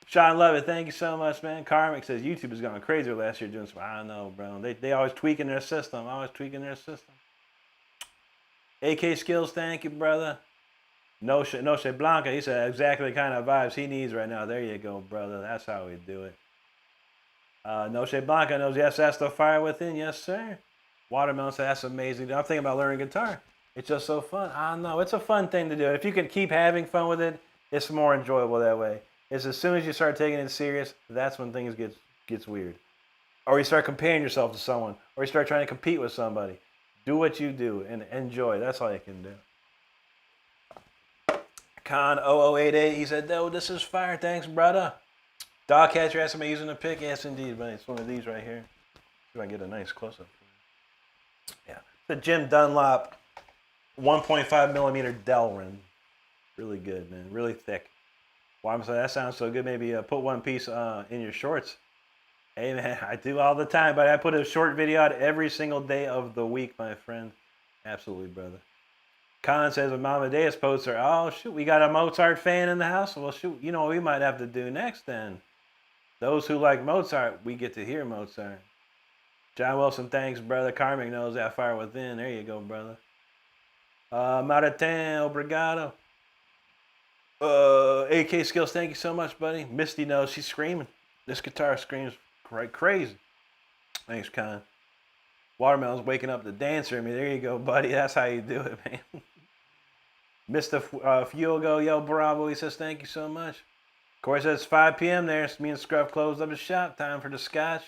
Sean Lovett, thank you so much, man. Karmic says YouTube has gone crazy last year doing some. I don't know, bro. They always tweaking their system. AK Skills, thank you, brother. Noche Blanca, he said exactly the kind of vibes he needs right now. There you go, brother. That's how we do it. Noche Blanca knows, yes, that's the fire within. Yes, sir. Watermelon said, that's amazing. I'm thinking about learning guitar. It's just so fun. I don't know. It's a fun thing to do. If you can keep having fun with it, it's more enjoyable that way. It's as soon as you start taking it serious, that's when things gets weird. Or you start comparing yourself to someone. Or you start trying to compete with somebody. Do what you do and enjoy. That's all you can do. Con 0088, he said, "No, this is fire. Thanks, brother." Dogcatcher asked me using a pick. Yes, indeed, but it's one of these right here. See if I can get a nice close-up. Yeah. The Jim Dunlop 1.5 millimeter Delrin. Really good, man. Really thick. Why I'm saying that sounds so good. Maybe put one piece in your shorts. Hey, man, I do all the time, but I put a short video out every single day of the week, my friend. Absolutely, brother. Colin says a Amadeus poster. Oh, shoot, we got a Mozart fan in the house. Well, shoot, you know what we might have to do next then? Those who like Mozart, we get to hear Mozart. John Wilson, thanks, brother. Carmen knows that fire within. There you go, brother. Martin, obrigado. AK Skills, thank you so much, buddy. Misty knows she's screaming. This guitar screams crazy. Thanks, Con. Watermelon's waking up the dancer in me. There you go, buddy. That's how you do it, man. Mr. Fuego, yo, bravo. He says, thank you so much. Corey says, it's 5 p.m. there. So me and Scruff closed up the shop. Time for the scotch.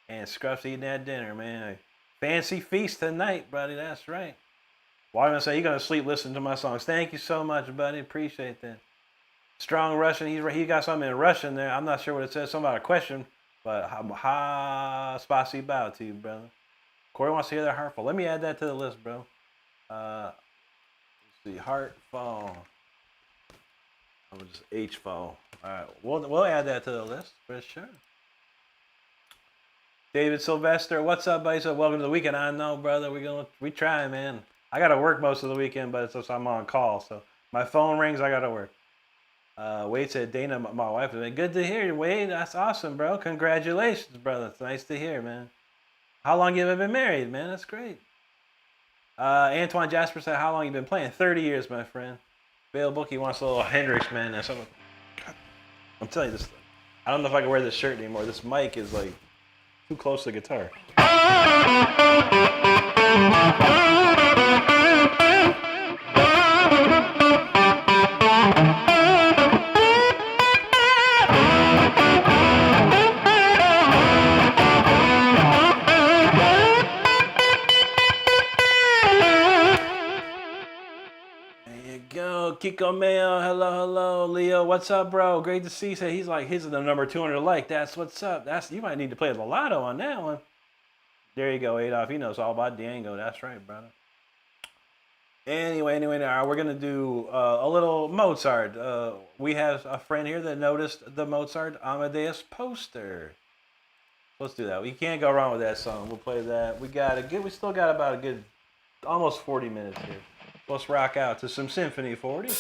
And Scruff's eating that dinner, man. Fancy feast tonight, buddy. That's right. Watermelon said, you're going to sleep listening to my songs. Thank you so much, buddy. Appreciate that. Strong Russian. He got something in Russian there. I'm not sure what it says. Something about a question. But spasiba to you, brother. Corey wants to hear that Heartfall. Let me add that to the list, bro. Let's see, Heartfall. I'm just H-fall. All right, we'll add that to the list for sure. David Sylvester, what's up, buddy? So welcome to the weekend. I know, brother. We try, man. I gotta work most of the weekend, but it's just I'm on call, so my phone rings. I gotta work. Wade said, Dana, my wife, good to hear you, Wade. That's awesome, bro. Congratulations, brother. It's nice to hear, man. How long you been married, man? That's great. Antoine Jasper said, how long you been playing? 30 years, my friend. Bale Bookie wants a little Hendrix, man. I'm telling you this. I don't know if I can wear this shirt anymore. This mic is like too close to the guitar. Kiko Mayo, hello, Leo, what's up, bro? Great to see you. He's like, he's the number 200 like. That's what's up. You might need to play the lotto on that one. There you go, Adolf. He knows all about Django. That's right, brother. Anyway, now we're gonna do a little Mozart. We have a friend here that noticed the Mozart Amadeus poster. Let's do that. We can't go wrong with that song. We'll play that. We still got about a good, almost 40 minutes here. Let's rock out to some Symphony 40.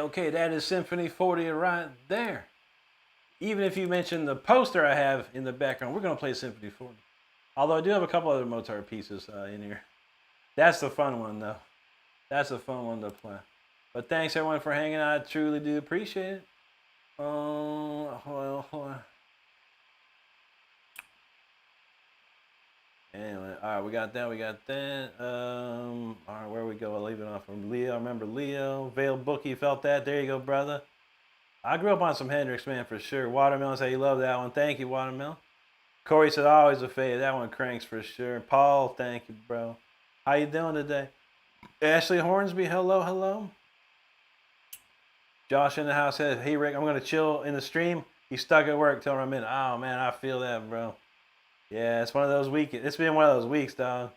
Okay, that is Symphony 40 right there. Even if you mention the poster I have in the background, we're going to play Symphony 40. Although I do have a couple other Mozart pieces in here. That's the fun one, though. That's a fun one to play. But thanks, everyone, for hanging out. I truly do appreciate it. Hold on. Anyway, all right, we got that. All right, where we go? I'll leave it off from Leo. I remember Leo. Vale Bookie felt that. There you go, brother. I grew up on some Hendrix, man, for sure. Watermelon said he loved that one. Thank you, Watermelon. Corey said always a fave. That one cranks for sure. Paul, thank you, bro. How you doing today? Ashley Hornsby, hello. Josh in the house said, hey, Rick, I'm going to chill in the stream. He's stuck at work till I'm in. Oh, man, I feel that, bro. Yeah, it's one of those weeks. It's been one of those weeks, dog.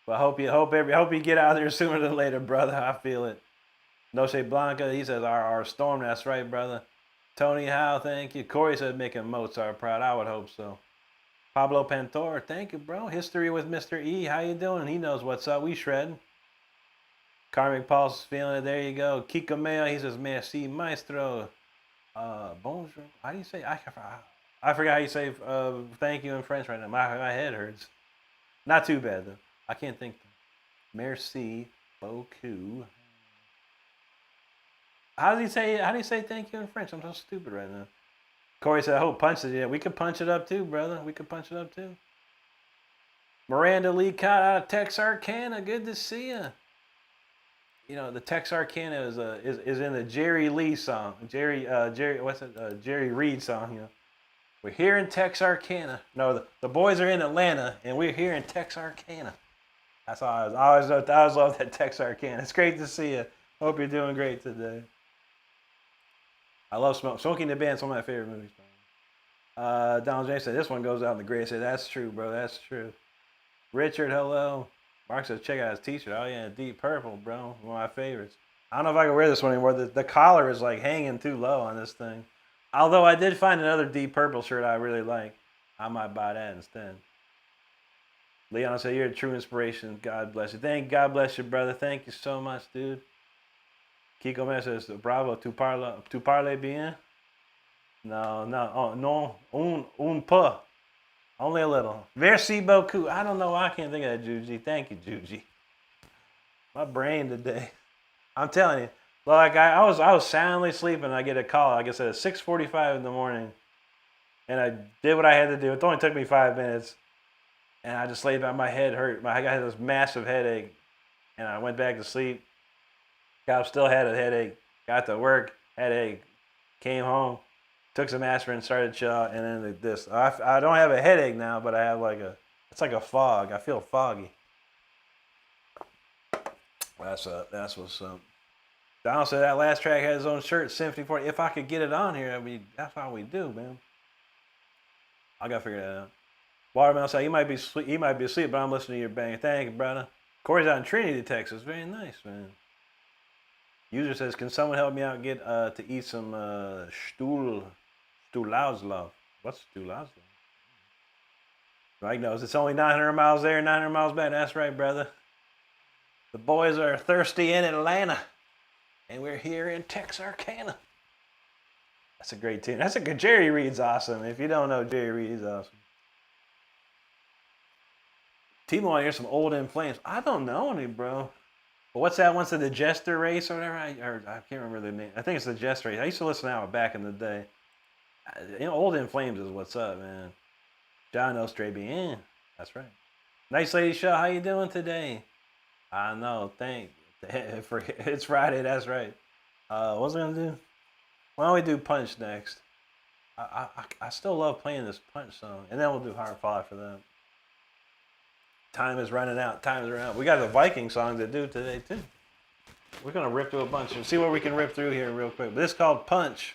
But I hope you get out there sooner than later, brother. I feel it. Noche Blanca, he says, our storm, that's right, brother. Tony Howe, thank you. Corey said, making Mozart proud. I would hope so. Pablo Pantor, thank you, bro. History with Mr. E, how you doing? He knows what's up. We shred. Karmic Pulse, feeling it. There you go. Kiko Mayo, he says, merci, maestro. Bonjour. How do you say? I forgot how you say thank you in French right now. My head hurts. Not too bad, though. I can't think. Merci beaucoup. How do you say thank you in French? I'm so stupid right now. Corey said, I hope punch it. Yeah, we could punch it up too, brother. We could punch it up too. Miranda Lee Cott out of Texarkana. Good to see you. You know, the Texarkana is in the Jerry Lee song. Jerry Reed song, you know. We're here in Texarkana. No, the boys are in Atlanta, and we're here in Texarkana. That's all I always love that Texarkana. It's great to see you. Hope you're doing great today. I love Smoking the Band's one of my favorite movies. Donald James said, this one goes out in the gray. I said, that's true, bro. That's true. Richard, hello. Mark says, check out his t-shirt. Oh, yeah, Deep Purple, bro. One of my favorites. I don't know if I can wear this one anymore. The collar is like hanging too low on this thing. Although I did find another Deep Purple shirt I really like. I might buy that instead. Leon said, you're a true inspiration. God bless you. God bless you, brother. Thank you so much, dude. Kiko Man says, bravo, tu parles bien? No, un peu. Only a little. Merci beaucoup. I don't know why I can't think of that, Juji. Thank you, Juji. My brain today. I'm telling you. Like I was soundly sleeping and I get a call, like I said, at 6:45 in the morning. And I did what I had to do. It only took me 5 minutes. And I just laid back, my head hurt. I had this massive headache. And I went back to sleep. Still had a headache. Got to work, headache. Came home, took some aspirin, started to chill out, and then this. I don't have a headache now, but I have it's like a fog. I feel foggy. That's what's up. Donald said that last track had his own shirt, Symphony 40. If I could get it on here, that's how we do, man. I gotta figure that out. Watermelon said, he might be asleep, but I'm listening to your bang. Thank you, brother. Corey's out in Trinity, Texas. Very nice, man. User says, can someone help me out and get to eat some Stulauzlov? What's Stulauzlov? Mike knows it's only 900 miles there, 900 miles back. That's right, brother. The boys are thirsty in Atlanta, and we're here in Texarkana. That's a great tune. That's a good. Jerry Reed's awesome. If you don't know, Jerry Reed's awesome. Timo, I hear some old In Flames. I don't know any, bro. But what's that? Once the Jester race or whatever? I can't remember the name. I think it's the Jester race. I used to listen to that back in the day. You know, old In Flames is what's up, man. John Ostre bien. That's right. Nice Lady Shaw, how you doing today? I know. It's Friday. That's right. What was I gonna do? Why don't we do Punch next? I still love playing this Punch song, and then we'll do Heartfall for that. Time is running out. We got the Viking song to do today, too. We're going to rip through a bunch and see what we can rip through here real quick. But this is called Punch.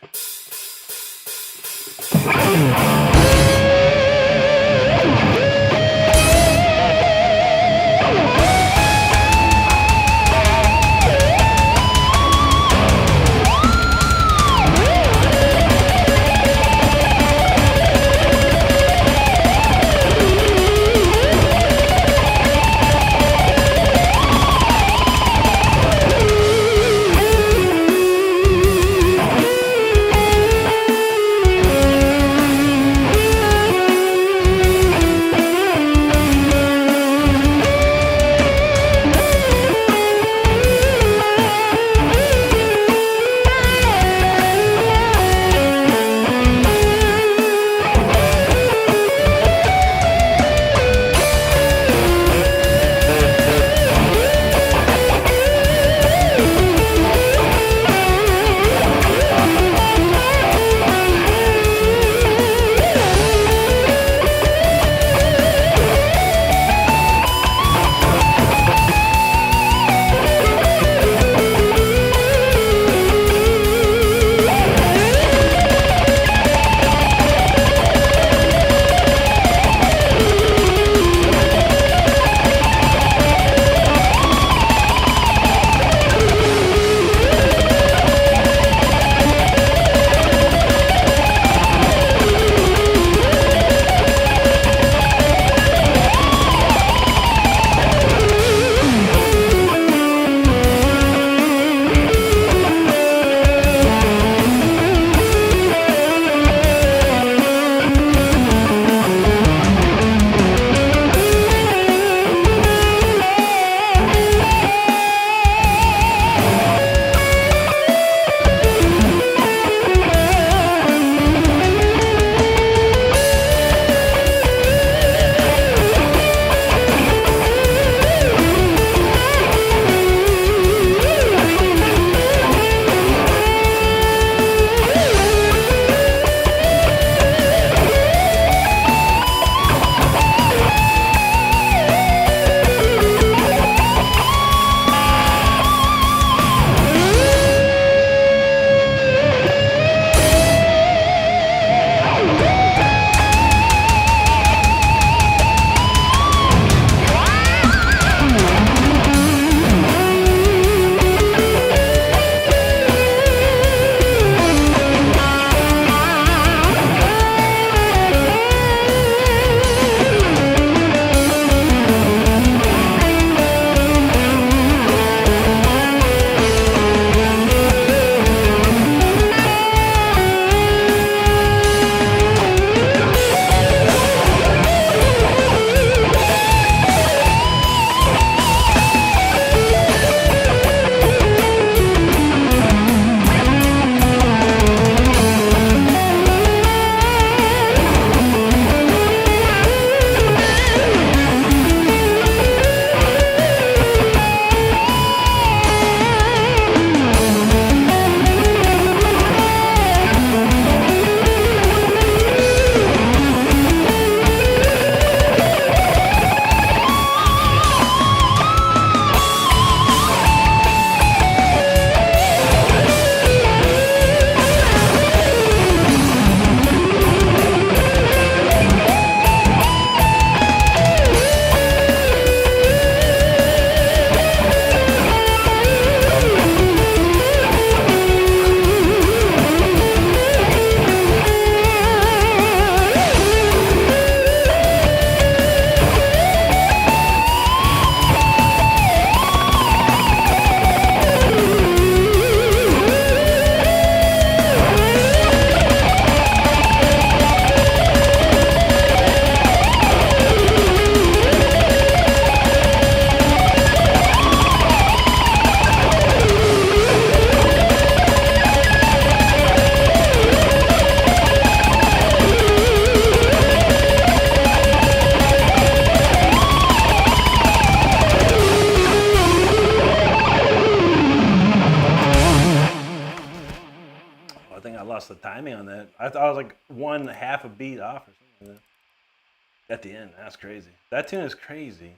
the timing on that? I thought I was like 1/2 a beat off or something like that. At the end, that's crazy. That tune is crazy.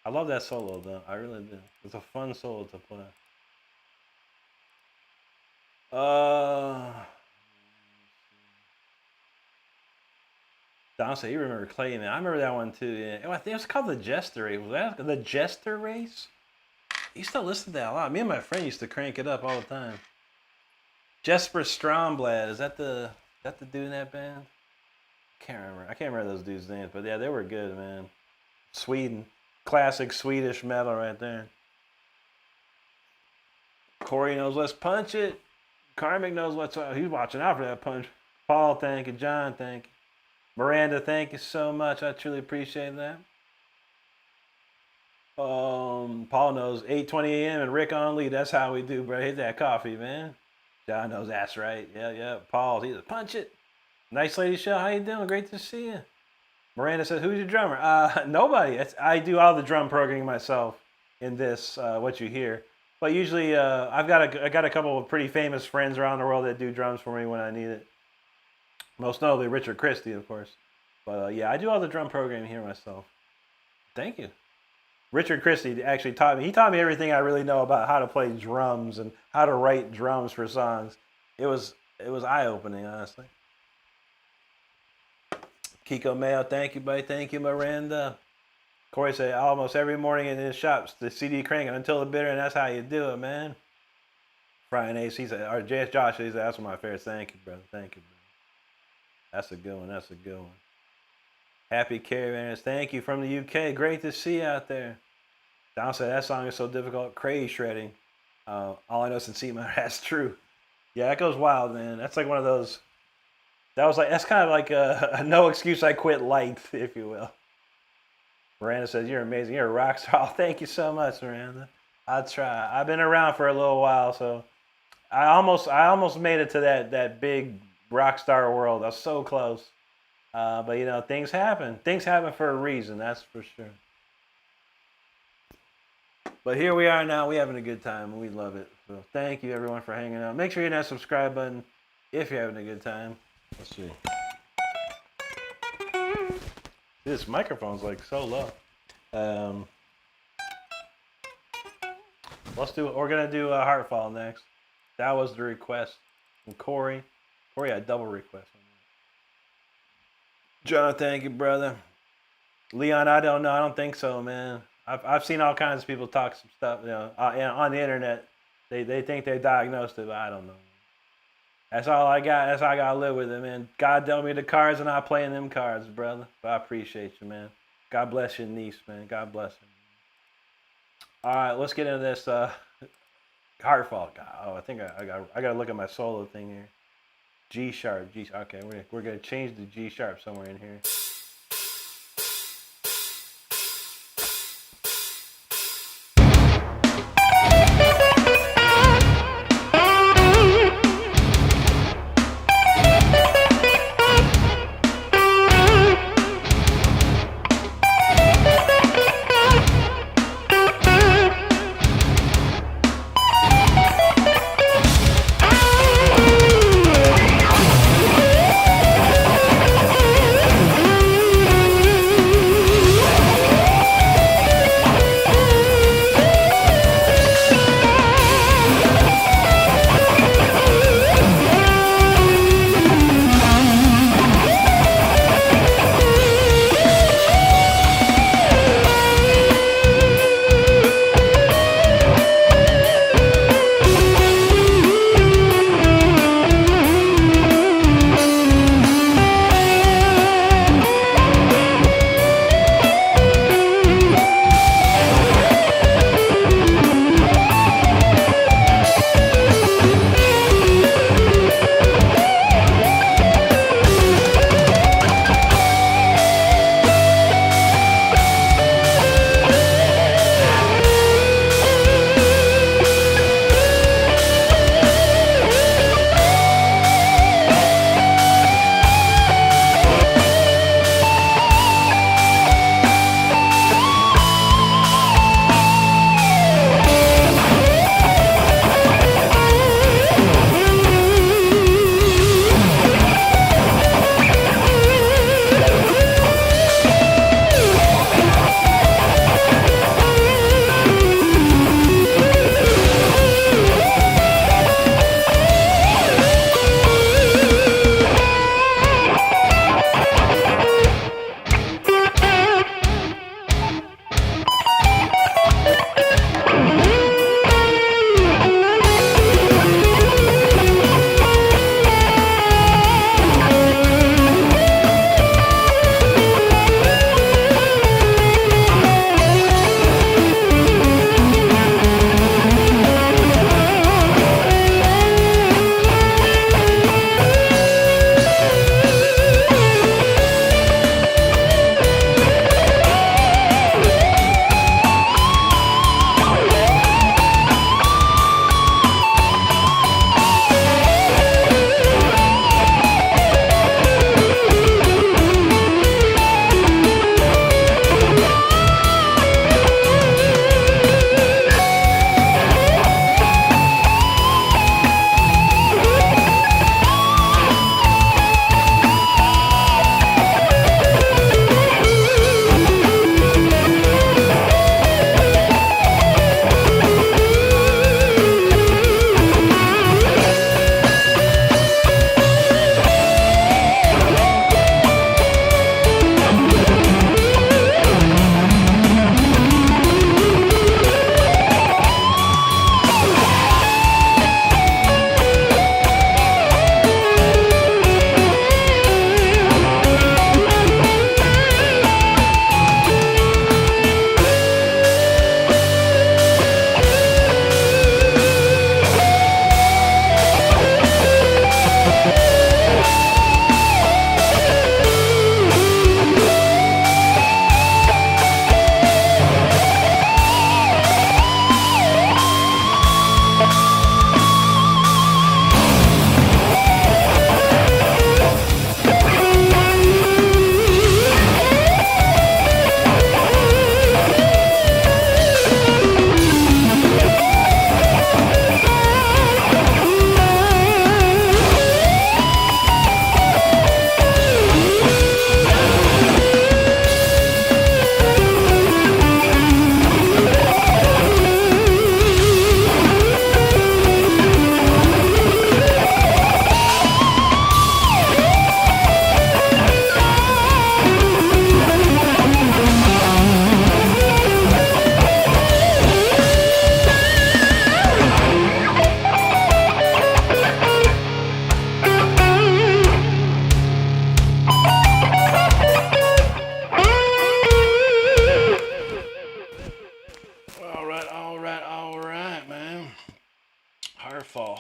I love that solo though. I really do. It's a fun solo to play. Don said you remember Clay, man. I remember that one too. Yeah. I think it was called the Jester Race. Was that the Jester Race? I used to listen to that a lot. Me and my friend used to crank it up all the time. Jesper Stromblad, is that the dude in that band? Can't remember. I can't remember those dudes' names, but yeah, they were good, man. Sweden, classic Swedish metal right there. Corey knows let's punch it. Karmic knows what's up. He's watching out for that punch. Paul, thank you. John, thank you. Miranda, thank you so much. I truly appreciate that. Paul knows 8:20 a.m. and Rick on lead. That's how we do, bro. Hit that coffee, man. John knows that's right. Yeah. Paul, he's a punch it. Nice lady show. How you doing? Great to see you. Miranda says, who's your drummer? Nobody. I do all the drum programming myself in this, what you hear. But usually I got a couple of pretty famous friends around the world that do drums for me when I need it. Most notably Richard Christie, of course. But yeah, I do all the drum programming here myself. Thank you. Richard Christie actually taught me. He taught me everything I really know about how to play drums and how to write drums for songs. It was eye-opening, honestly. Kiko Mayo, thank you, buddy. Thank you, Miranda. Corey said almost every morning in his shops, the CD cranking until the bitter, and that's how you do it, man. Brian Ace, he said, or Josh, he said, that's one of my favorites. Thank you, brother. Thank you, brother. That's a good one. That's a good one. Happy Caravanners, thank you from the UK. Great to see you out there. Don said that song is so difficult. Crazy shredding. All I know is in C minor. That's true. Yeah, that goes wild, man. That's like one of those. That's kind of like a no excuse I quit light, if you will. Miranda says you're amazing. You're a rock star. Oh, thank you so much, Miranda. I'll try. I've been around for a little while, so I almost made it to that big rock star world. I was so close. But you know, things happen. Things happen for a reason, that's for sure. But here we are now. We're having a good time, and we love it. So thank you, everyone, for hanging out. Make sure you hit that subscribe button if you're having a good time. Let's see. This microphone's like so low. We're gonna do a Heartfall next. That was the request from Corey. Corey had a double request on that. John, thank you, brother. Leon, I don't know. I don't think so, man. I've seen all kinds of people talk some stuff, you know, on the internet. They think they diagnosed it, but I don't know. That's all I got. That's how I gotta live with it, man. God dealt me the cards, and I play in them cards, brother. But I appreciate you, man. God bless your niece, man. God bless her. All right, let's get into this Heartfall. God, I think I gotta look at my solo thing here. G sharp. Okay, we're gonna change the G sharp somewhere in here.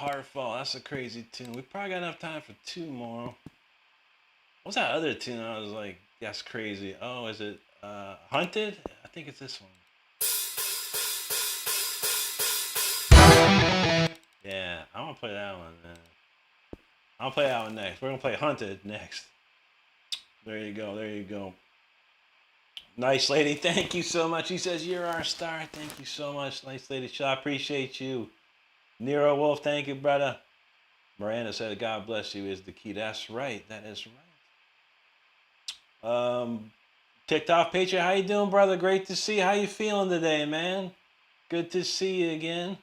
Heartfall. That's a crazy tune. We probably got enough time for 2 more. What's that other tune? I was like, that's crazy. Oh, is it Hunted? I think it's this one. Yeah, I'm gonna play that one, man. I'll play that one next. We're gonna play Hunted next. There you go. There you go. Nice lady, thank you so much. He says you're our star. Thank you so much, nice lady. I appreciate you. Nero Wolf, thank you, brother. Miranda said, "God bless you is the key." That's right. That is right. TikTok Patriot, how you doing, brother? Great to see you. How you feeling today, man? Good to see you again.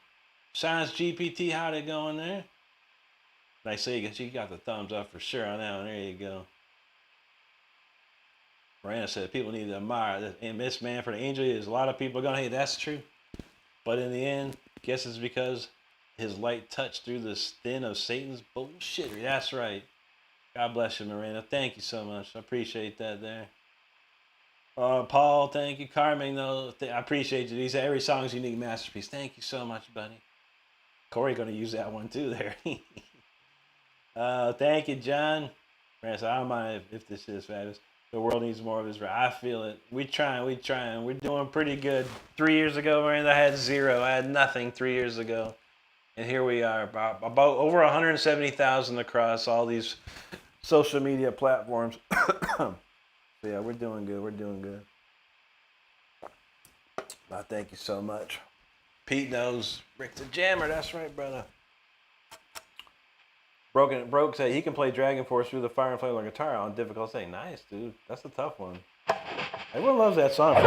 Science GPT, how'd it going there? Nice say you got the thumbs up for sure on that one. There you go. Miranda said people need to admire and Miss Manford Angel. There's a lot of people going, hey, that's true. But in the end, guess it's because his light touched through the skin of Satan's bullshit. That's right. God bless you, Miranda. Thank you so much. I appreciate that there. Paul, thank you. Carmen, though, I appreciate you. He said every song is a unique masterpiece. Thank you so much, buddy. Corey going to use that one too there. Thank you, John. I don't mind if this is fabulous. The world needs more of Israel. I feel it. We trying. We're doing pretty good. 3 years ago, Miranda, I had 0. I had nothing 3 years ago. And here we are, about over 170,000 across all these social media platforms. So yeah, we're doing good. We're doing good. Thank you so much. Pete knows Rick the Jammer. That's right, brother. Broke said he can play Dragon Force through the fire and flame like a guitar on difficult setting. Nice, dude. That's a tough one. Everyone loves that song.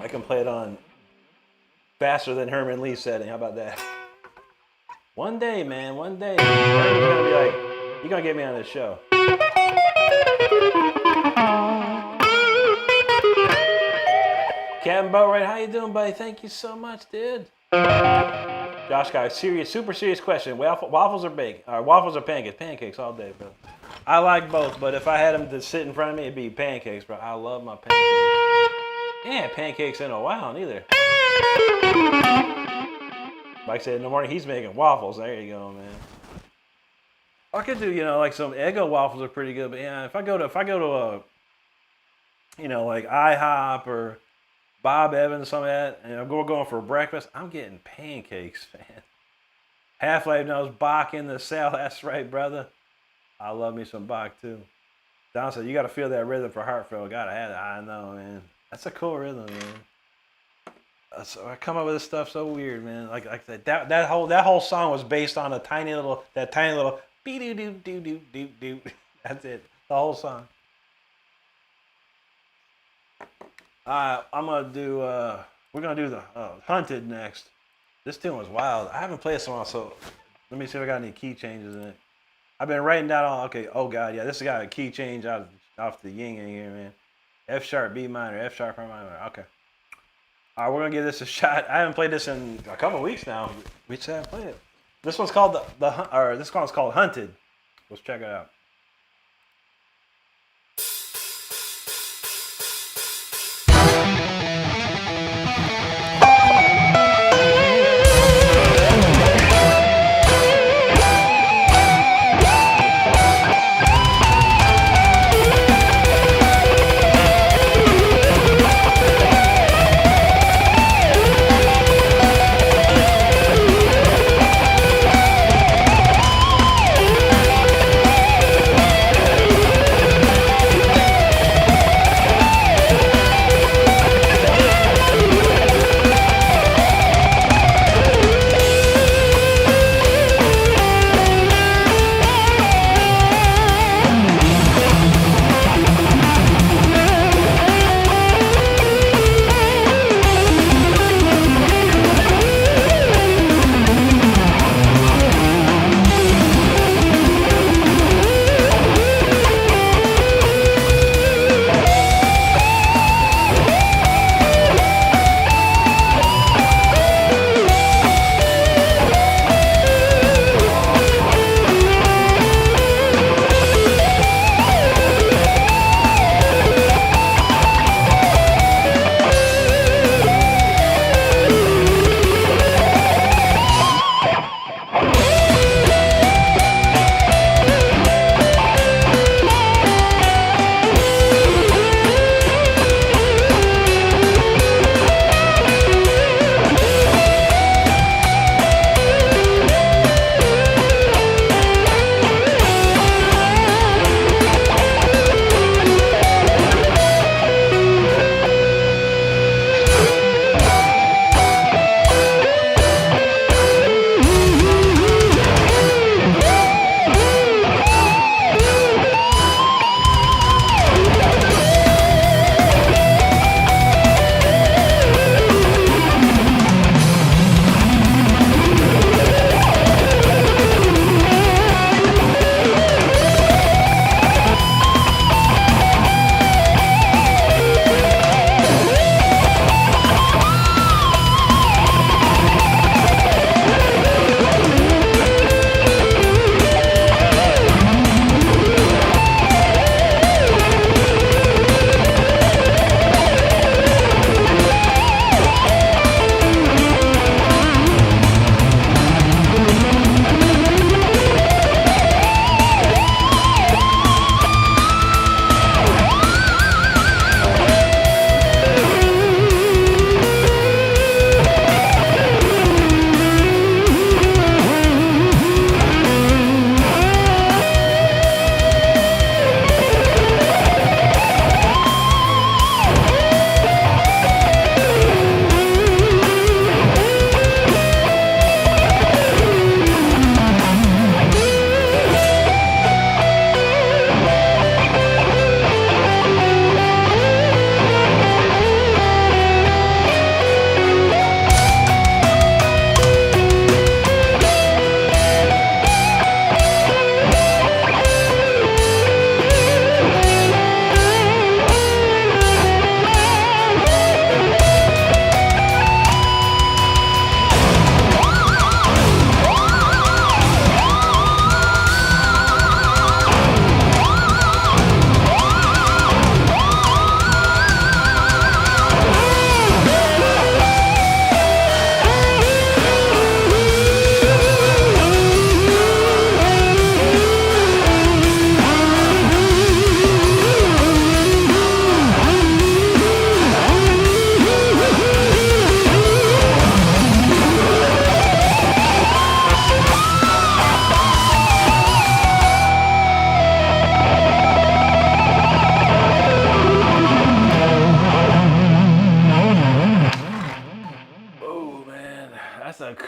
I can play it on faster than Herman Lee setting. How about that? One day, man, one day. Herman's gonna be like, you're gonna get me on this show. Captain Boatwright, how you doing, buddy? Thank you so much, dude. Josh got a super serious question. Waffles or bake? Waffles or pancakes? Pancakes all day, bro. I like both, but if I had them to sit in front of me, it'd be pancakes, bro. I love my pancakes. Yeah, pancakes in a while, neither. Like I said, in the morning, he's making waffles. There you go, man. I could do, like some Eggo waffles are pretty good. But yeah, if I go to a, like IHOP or Bob Evans, some of that, and I'm going for breakfast, I'm getting pancakes, man. Half-Life knows Bach in the cell. That's right, brother. I love me some Bach, too. Don said, you got to feel that rhythm for Heartfall. Got to have it. I know, man. That's a cool rhythm, man. So I come up with this stuff so weird, man. Like that whole song was based on that tiny little doo doo doo doo doo doo. That's it. The whole song. We're gonna do the Hunted next. This tune was wild. I haven't played this in a while, so let me see if I got any key changes in it. I've been writing down all. Okay. Oh God, yeah. This has got a key change off the yin yang here, man. F sharp, B minor, F sharp, B minor. Okay. All right, we're gonna give this a shot. I haven't played this in a couple of weeks now. We just haven't played it. This one's called this one's called Hunted. Let's check it out.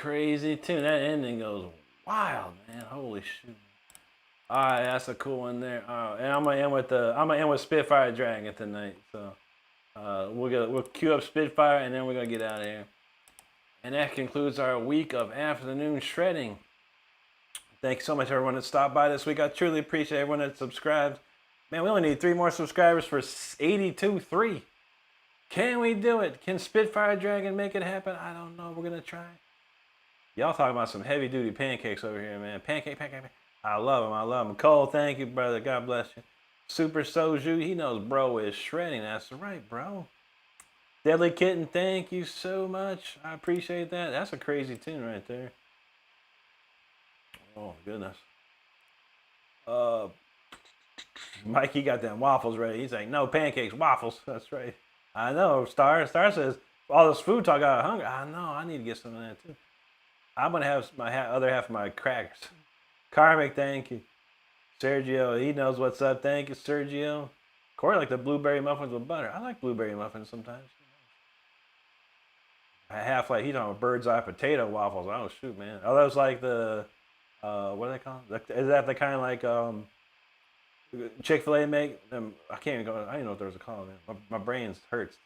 crazy tune. That ending goes wild, man. Holy shoot. All right, that's a cool one there. And I'm gonna end with Spitfire Dragon tonight. So we'll queue up Spitfire and then we're gonna get out of here. And that concludes our week of afternoon shredding. Thanks so much, everyone that stopped by this week. I truly appreciate everyone that subscribed. Man, we only need 3 more subscribers for 82.3. Can we do it? Can Spitfire Dragon make it happen? I don't know. We're gonna try. Y'all talking about some heavy duty pancakes over here, man. Pancake. I love them. Cole, thank you, brother. God bless you. Super Soju, he knows bro is shredding. That's right, bro. Deadly Kitten, thank you so much. I appreciate that. That's a crazy tune right there. Oh, goodness. Mikey got them waffles ready. He's like, no pancakes, waffles. That's right. I know. Star says, all this food talk, I got hunger. I know. I need to get some of that, too. I'm going to have my other half of my crackers. Karmic, thank you. Sergio, he knows what's up. Thank you, Sergio. Corey like the blueberry muffins with butter. I like blueberry muffins sometimes. Half-Life, he's on bird's eye potato waffles. Oh, shoot, man. Are those like the, what are they called? Is that the kind of like Chick-fil-A make? I can't even go, I didn't know what there was a call, man. My brain hurts.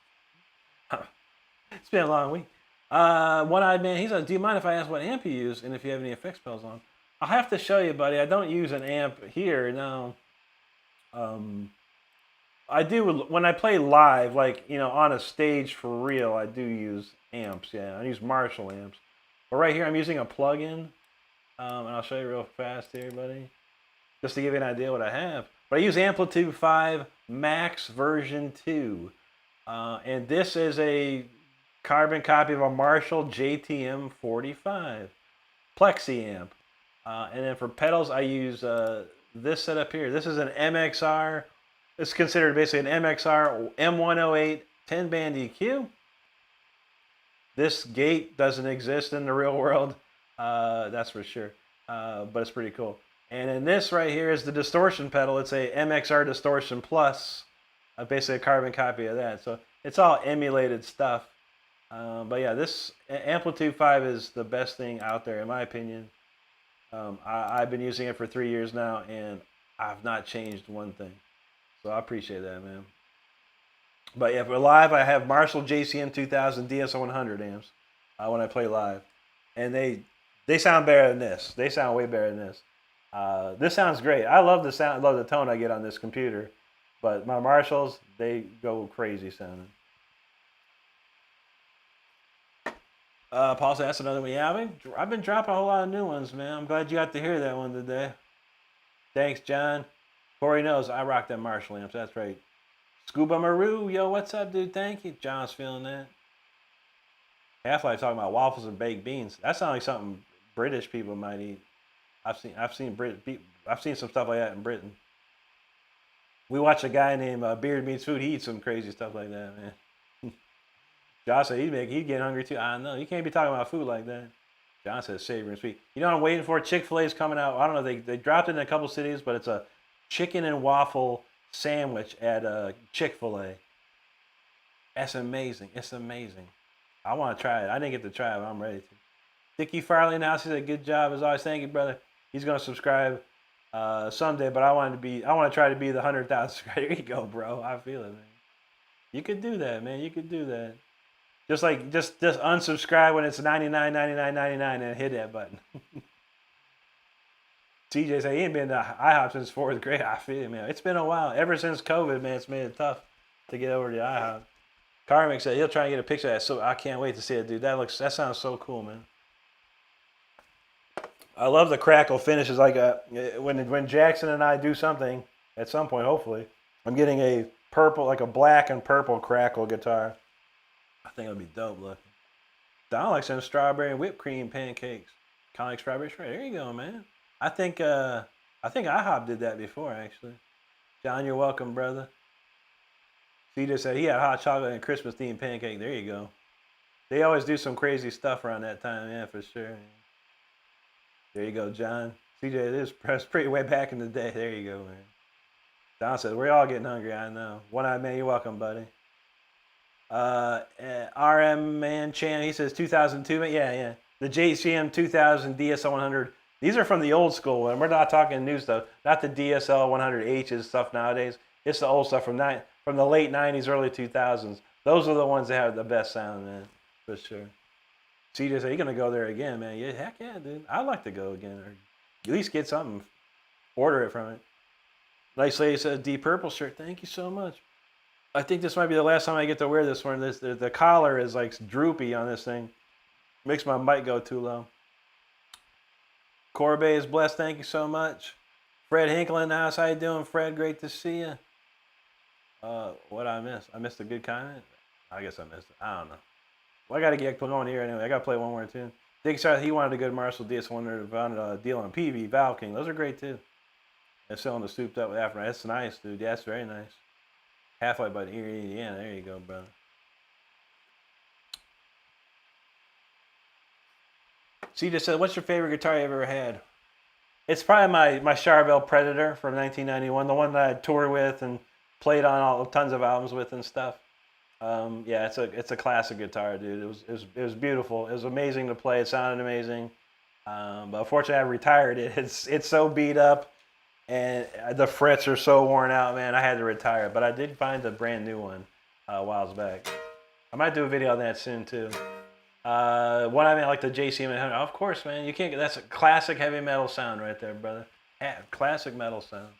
It's been a long week. One-Eyed Man, he's like, do you mind if I ask what amp you use and if you have any effects pedals on? I'll have to show you, buddy. I don't use an amp here, no. I do when I play live, like, on a stage for real, I do use amps, yeah. I use Marshall amps. But right here, I'm using a plug-in. And I'll show you real fast here, buddy. Just to give you an idea what I have. But I use Amplitude 5 Max version 2. And this is a carbon copy of a Marshall JTM 45 Plexi amp. And then for pedals, I use this setup here. This is an MXR. It's considered basically an MXR M108 10-band EQ. This gate doesn't exist in the real world. That's for sure. But it's pretty cool. And then this right here is the distortion pedal. It's a MXR Distortion Plus. Basically a carbon copy of that. So it's all emulated stuff. But yeah, this Amplitude 5 is the best thing out there, in my opinion. I've been using it for 3 years now, and I've not changed one thing. So I appreciate that, man. But yeah, for live, I have Marshall JCM 2000 DS100 amps when I play live. And they sound better than this. They sound way better than this. This sounds great. I love the sound, love the tone I get on this computer. But my Marshalls, they go crazy sounding. Paul said, that's another one. Yeah, I've been dropping a whole lot of new ones, man. I'm glad you got to hear that one today. Thanks, John. Corey knows I rock them Marshall amps. That's right. Scuba Maru, yo, what's up, dude? Thank you. John's feeling that. Half-Life talking about waffles and baked beans. That sounds like something British people might eat. I've seen some stuff like that in Britain. We watch a guy named Beard Meats Food. He eats some crazy stuff like that, man. Josh said he'd get hungry too. I know. You can't be talking about food like that. John says savory and sweet. You know what I'm waiting for? Chick-fil-A's coming out. I don't know. They dropped it in a couple cities, but it's a chicken and waffle sandwich at Chick-fil-A. That's amazing. It's amazing. I want to try it. I didn't get to try it, but I'm ready to. Dickie Farley now says a good job as always. Thank you, brother. He's gonna subscribe someday, but I want to try to be the 100,000 subscriber. There you go, bro. I feel it, man. You could do that, man. You could do that. Just unsubscribe when it's $99.99 and hit that button. TJ said he ain't been to IHOP since 4th grade. I feel it, man. It's been a while. Ever since COVID, man, it's made it tough to get over to IHOP. Karmic said he'll try and get a picture of that. So I can't wait to see it, dude. That sounds so cool, man. I love the crackle finishes. Like when Jackson and I do something at some point, hopefully, I'm getting a purple, like a black and purple crackle guitar. I think it'll be dope looking. Don likes some strawberry and whipped cream pancakes. Kind of like strawberry shred. There you go, man. I think IHOP did that before, actually. John, you're welcome, brother. CJ said he had hot chocolate and Christmas themed pancake. There you go. They always do some crazy stuff around that time, yeah, for sure. There you go, John. CJ, it is pretty way back in the day. There you go, man. Don said, we're all getting hungry, I know. One-Eyed Man, you're welcome, buddy. RM Man Chan, he says 2002, man. Yeah. The JCM 2000 DSL 100. These are from the old school, and we're not talking new stuff. Not the DSL 100H's stuff nowadays. It's the old stuff from the late 90s, early 2000s. Those are the ones that have the best sound, man, for sure. CJ said, "You're gonna go there again, man." Yeah, heck yeah, dude. I'd like to go again, or at least get something, order it from it. Nice lady said, "Deep purple shirt." Thank you so much. I think this might be the last time I get to wear this one. The collar is like droopy on this thing. Makes my mic go too low. Corbe is blessed. Thank you so much. Fred Hinkle in the house. How you doing, Fred? Great to see you. What I missed? I missed a good comment. I guess I missed it. I don't know. Well, I got to get going here anyway. I got to play one more tune. Dick said he wanted a good Marshall DS100 wanted a deal on PV, Val King. Those are great too. They're selling the souped up with after. That's nice, dude. That's very nice. Halfway by the Erie, Indiana. There you go, brother. C just said, "What's your favorite guitar you've ever had?" It's probably my Charvel Predator from 1991, the one that I toured with and played on tons of albums with and stuff. Yeah, it's a classic guitar, dude. It was beautiful. It was amazing to play. It sounded amazing. But unfortunately, I retired it. It's so beat up, and the frets are so worn out, man. I had to retire, but I did find a brand new one a while back. I might do a video on that soon too. One I mean, like the JCM 100. Of course, man. You can't. That's a classic heavy metal sound right there, brother. Classic metal sound.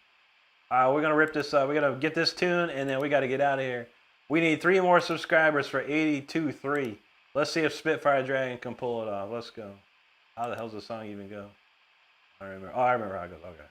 We're gonna rip this up. We're gonna get this tune, and then we got to get out of here. We need 3 more subscribers for 82.3. Let's see if Spitfire Dragon can pull it off. Let's go. How the hell's the song even go? I remember. Oh, I remember how it goes. Okay.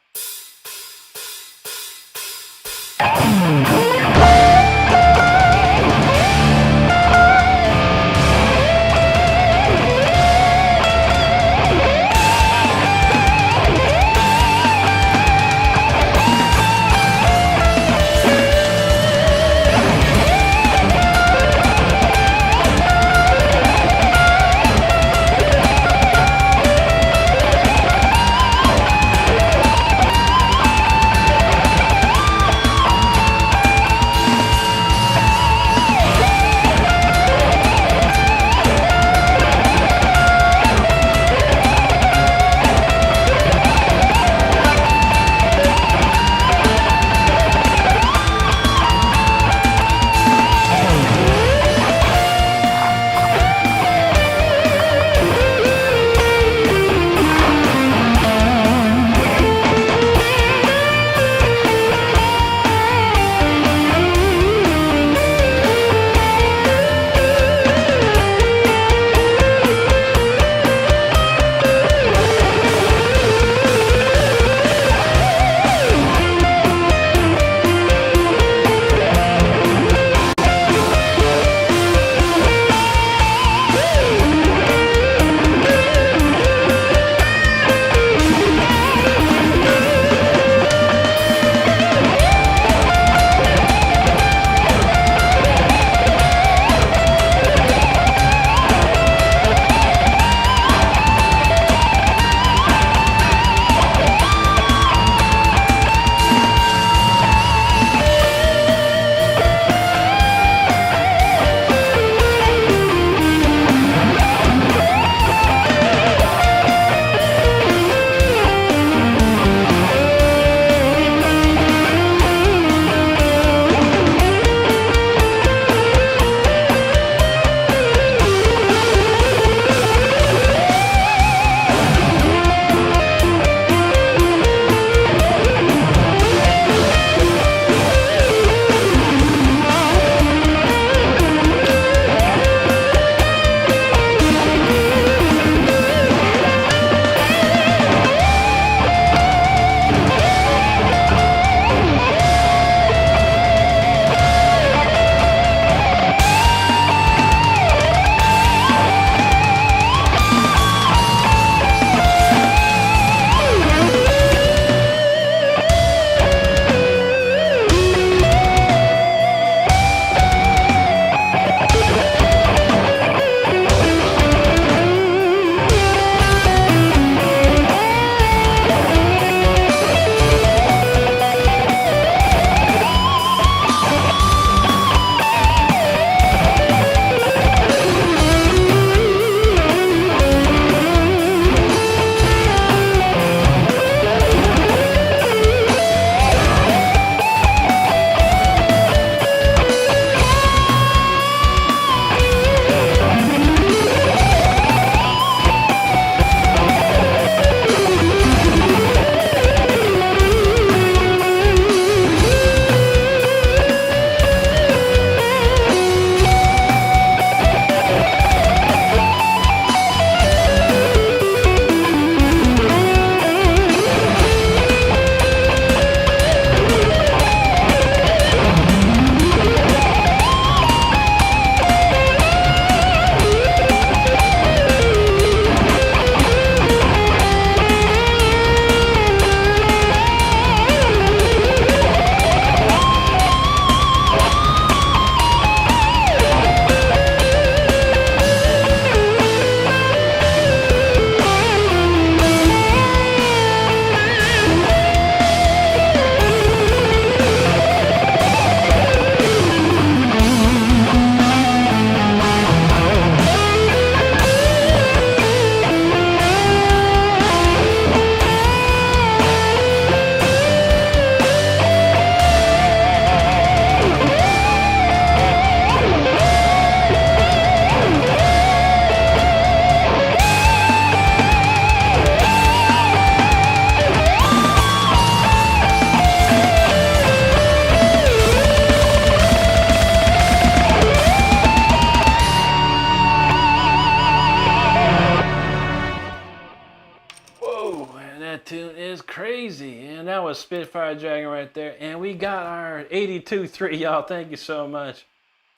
that was Spitfire Dragon right there. And we got our 82-3, y'all. Thank you so much.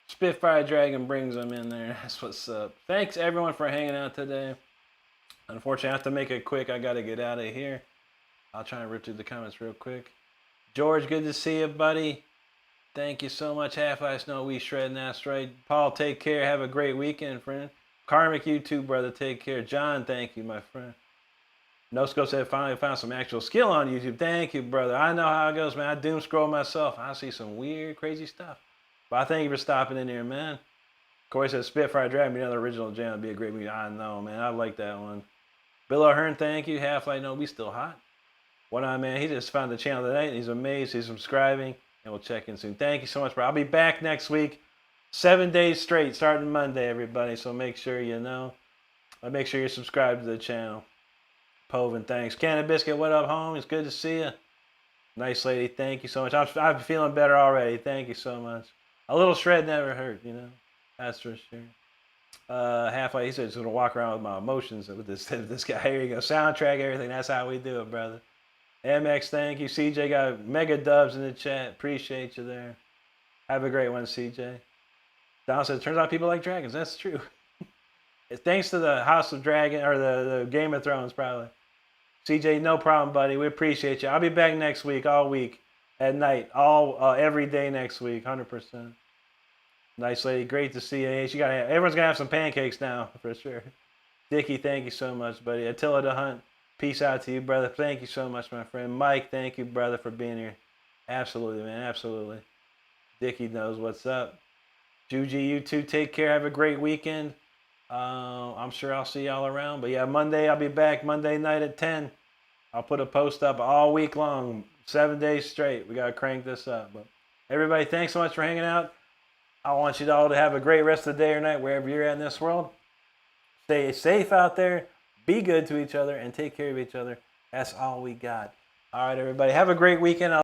Spitfire Dragon brings them in there. That's what's up. Thanks, everyone, for hanging out today. Unfortunately, I have to make it quick. I got to get out of here. I'll try and rip through the comments real quick. George, good to see you, buddy. Thank you so much. Half-Life Snow, we shredding. That's right. Paul, take care. Have a great weekend, friend. Karmic, you too, brother. Take care. John, thank you, my friend. NoScope said, finally found some actual skill on YouTube. Thank you, brother. I know how it goes, man. I doom scroll myself. I see some weird, crazy stuff. But I thank you for stopping in here, man. Corey said, Spitfire Dragon, be another original jam. It'd be a great movie. I know, man. I like that one. Bill O'Hearn, thank you. Half-Life, no, we still hot. One Eye Man, he just found the channel tonight. He's amazed. He's subscribing. And we'll check in soon. Thank you so much, bro. I'll be back next week. 7 days straight, starting Monday, everybody. So make sure you know. Make sure you're subscribed to the channel. Povin, thanks. Cannon Biscuit, what up, home? It's good to see you. Nice lady, thank you so much. I'm feeling better already. Thank you so much. A little shred never hurt, you know. That's for sure. Halfway, he said he's gonna walk around with my emotions with this guy. Here you go. Soundtrack, everything. That's how we do it, brother. MX, thank you. CJ got mega dubs in the chat. Appreciate you there. Have a great one, CJ. Don said, turns out people like dragons. That's true. Thanks to the House of Dragon, or the Game of Thrones, probably. CJ, no problem, buddy. We appreciate you. I'll be back next week, all week, at night, every day next week, 100%. Nice lady, great to see you. Everyone's gonna have some pancakes now, for sure. Dickie, thank you so much, buddy. Attila the Hunt, peace out to you, brother. Thank you so much, my friend. Mike, thank you, brother, for being here. Absolutely, man, absolutely. Dickie knows what's up. Juji, you too. Take care. Have a great weekend. I'm sure I'll see y'all around. But yeah, Monday I'll be back. Monday night at 10. I'll put a post up all week long, 7 days straight. We got to crank this up. But everybody, thanks so much for hanging out. I want you all to have a great rest of the day or night, wherever you're at in this world. Stay safe out there. Be good to each other and take care of each other. That's all we got. All right, everybody. Have a great weekend.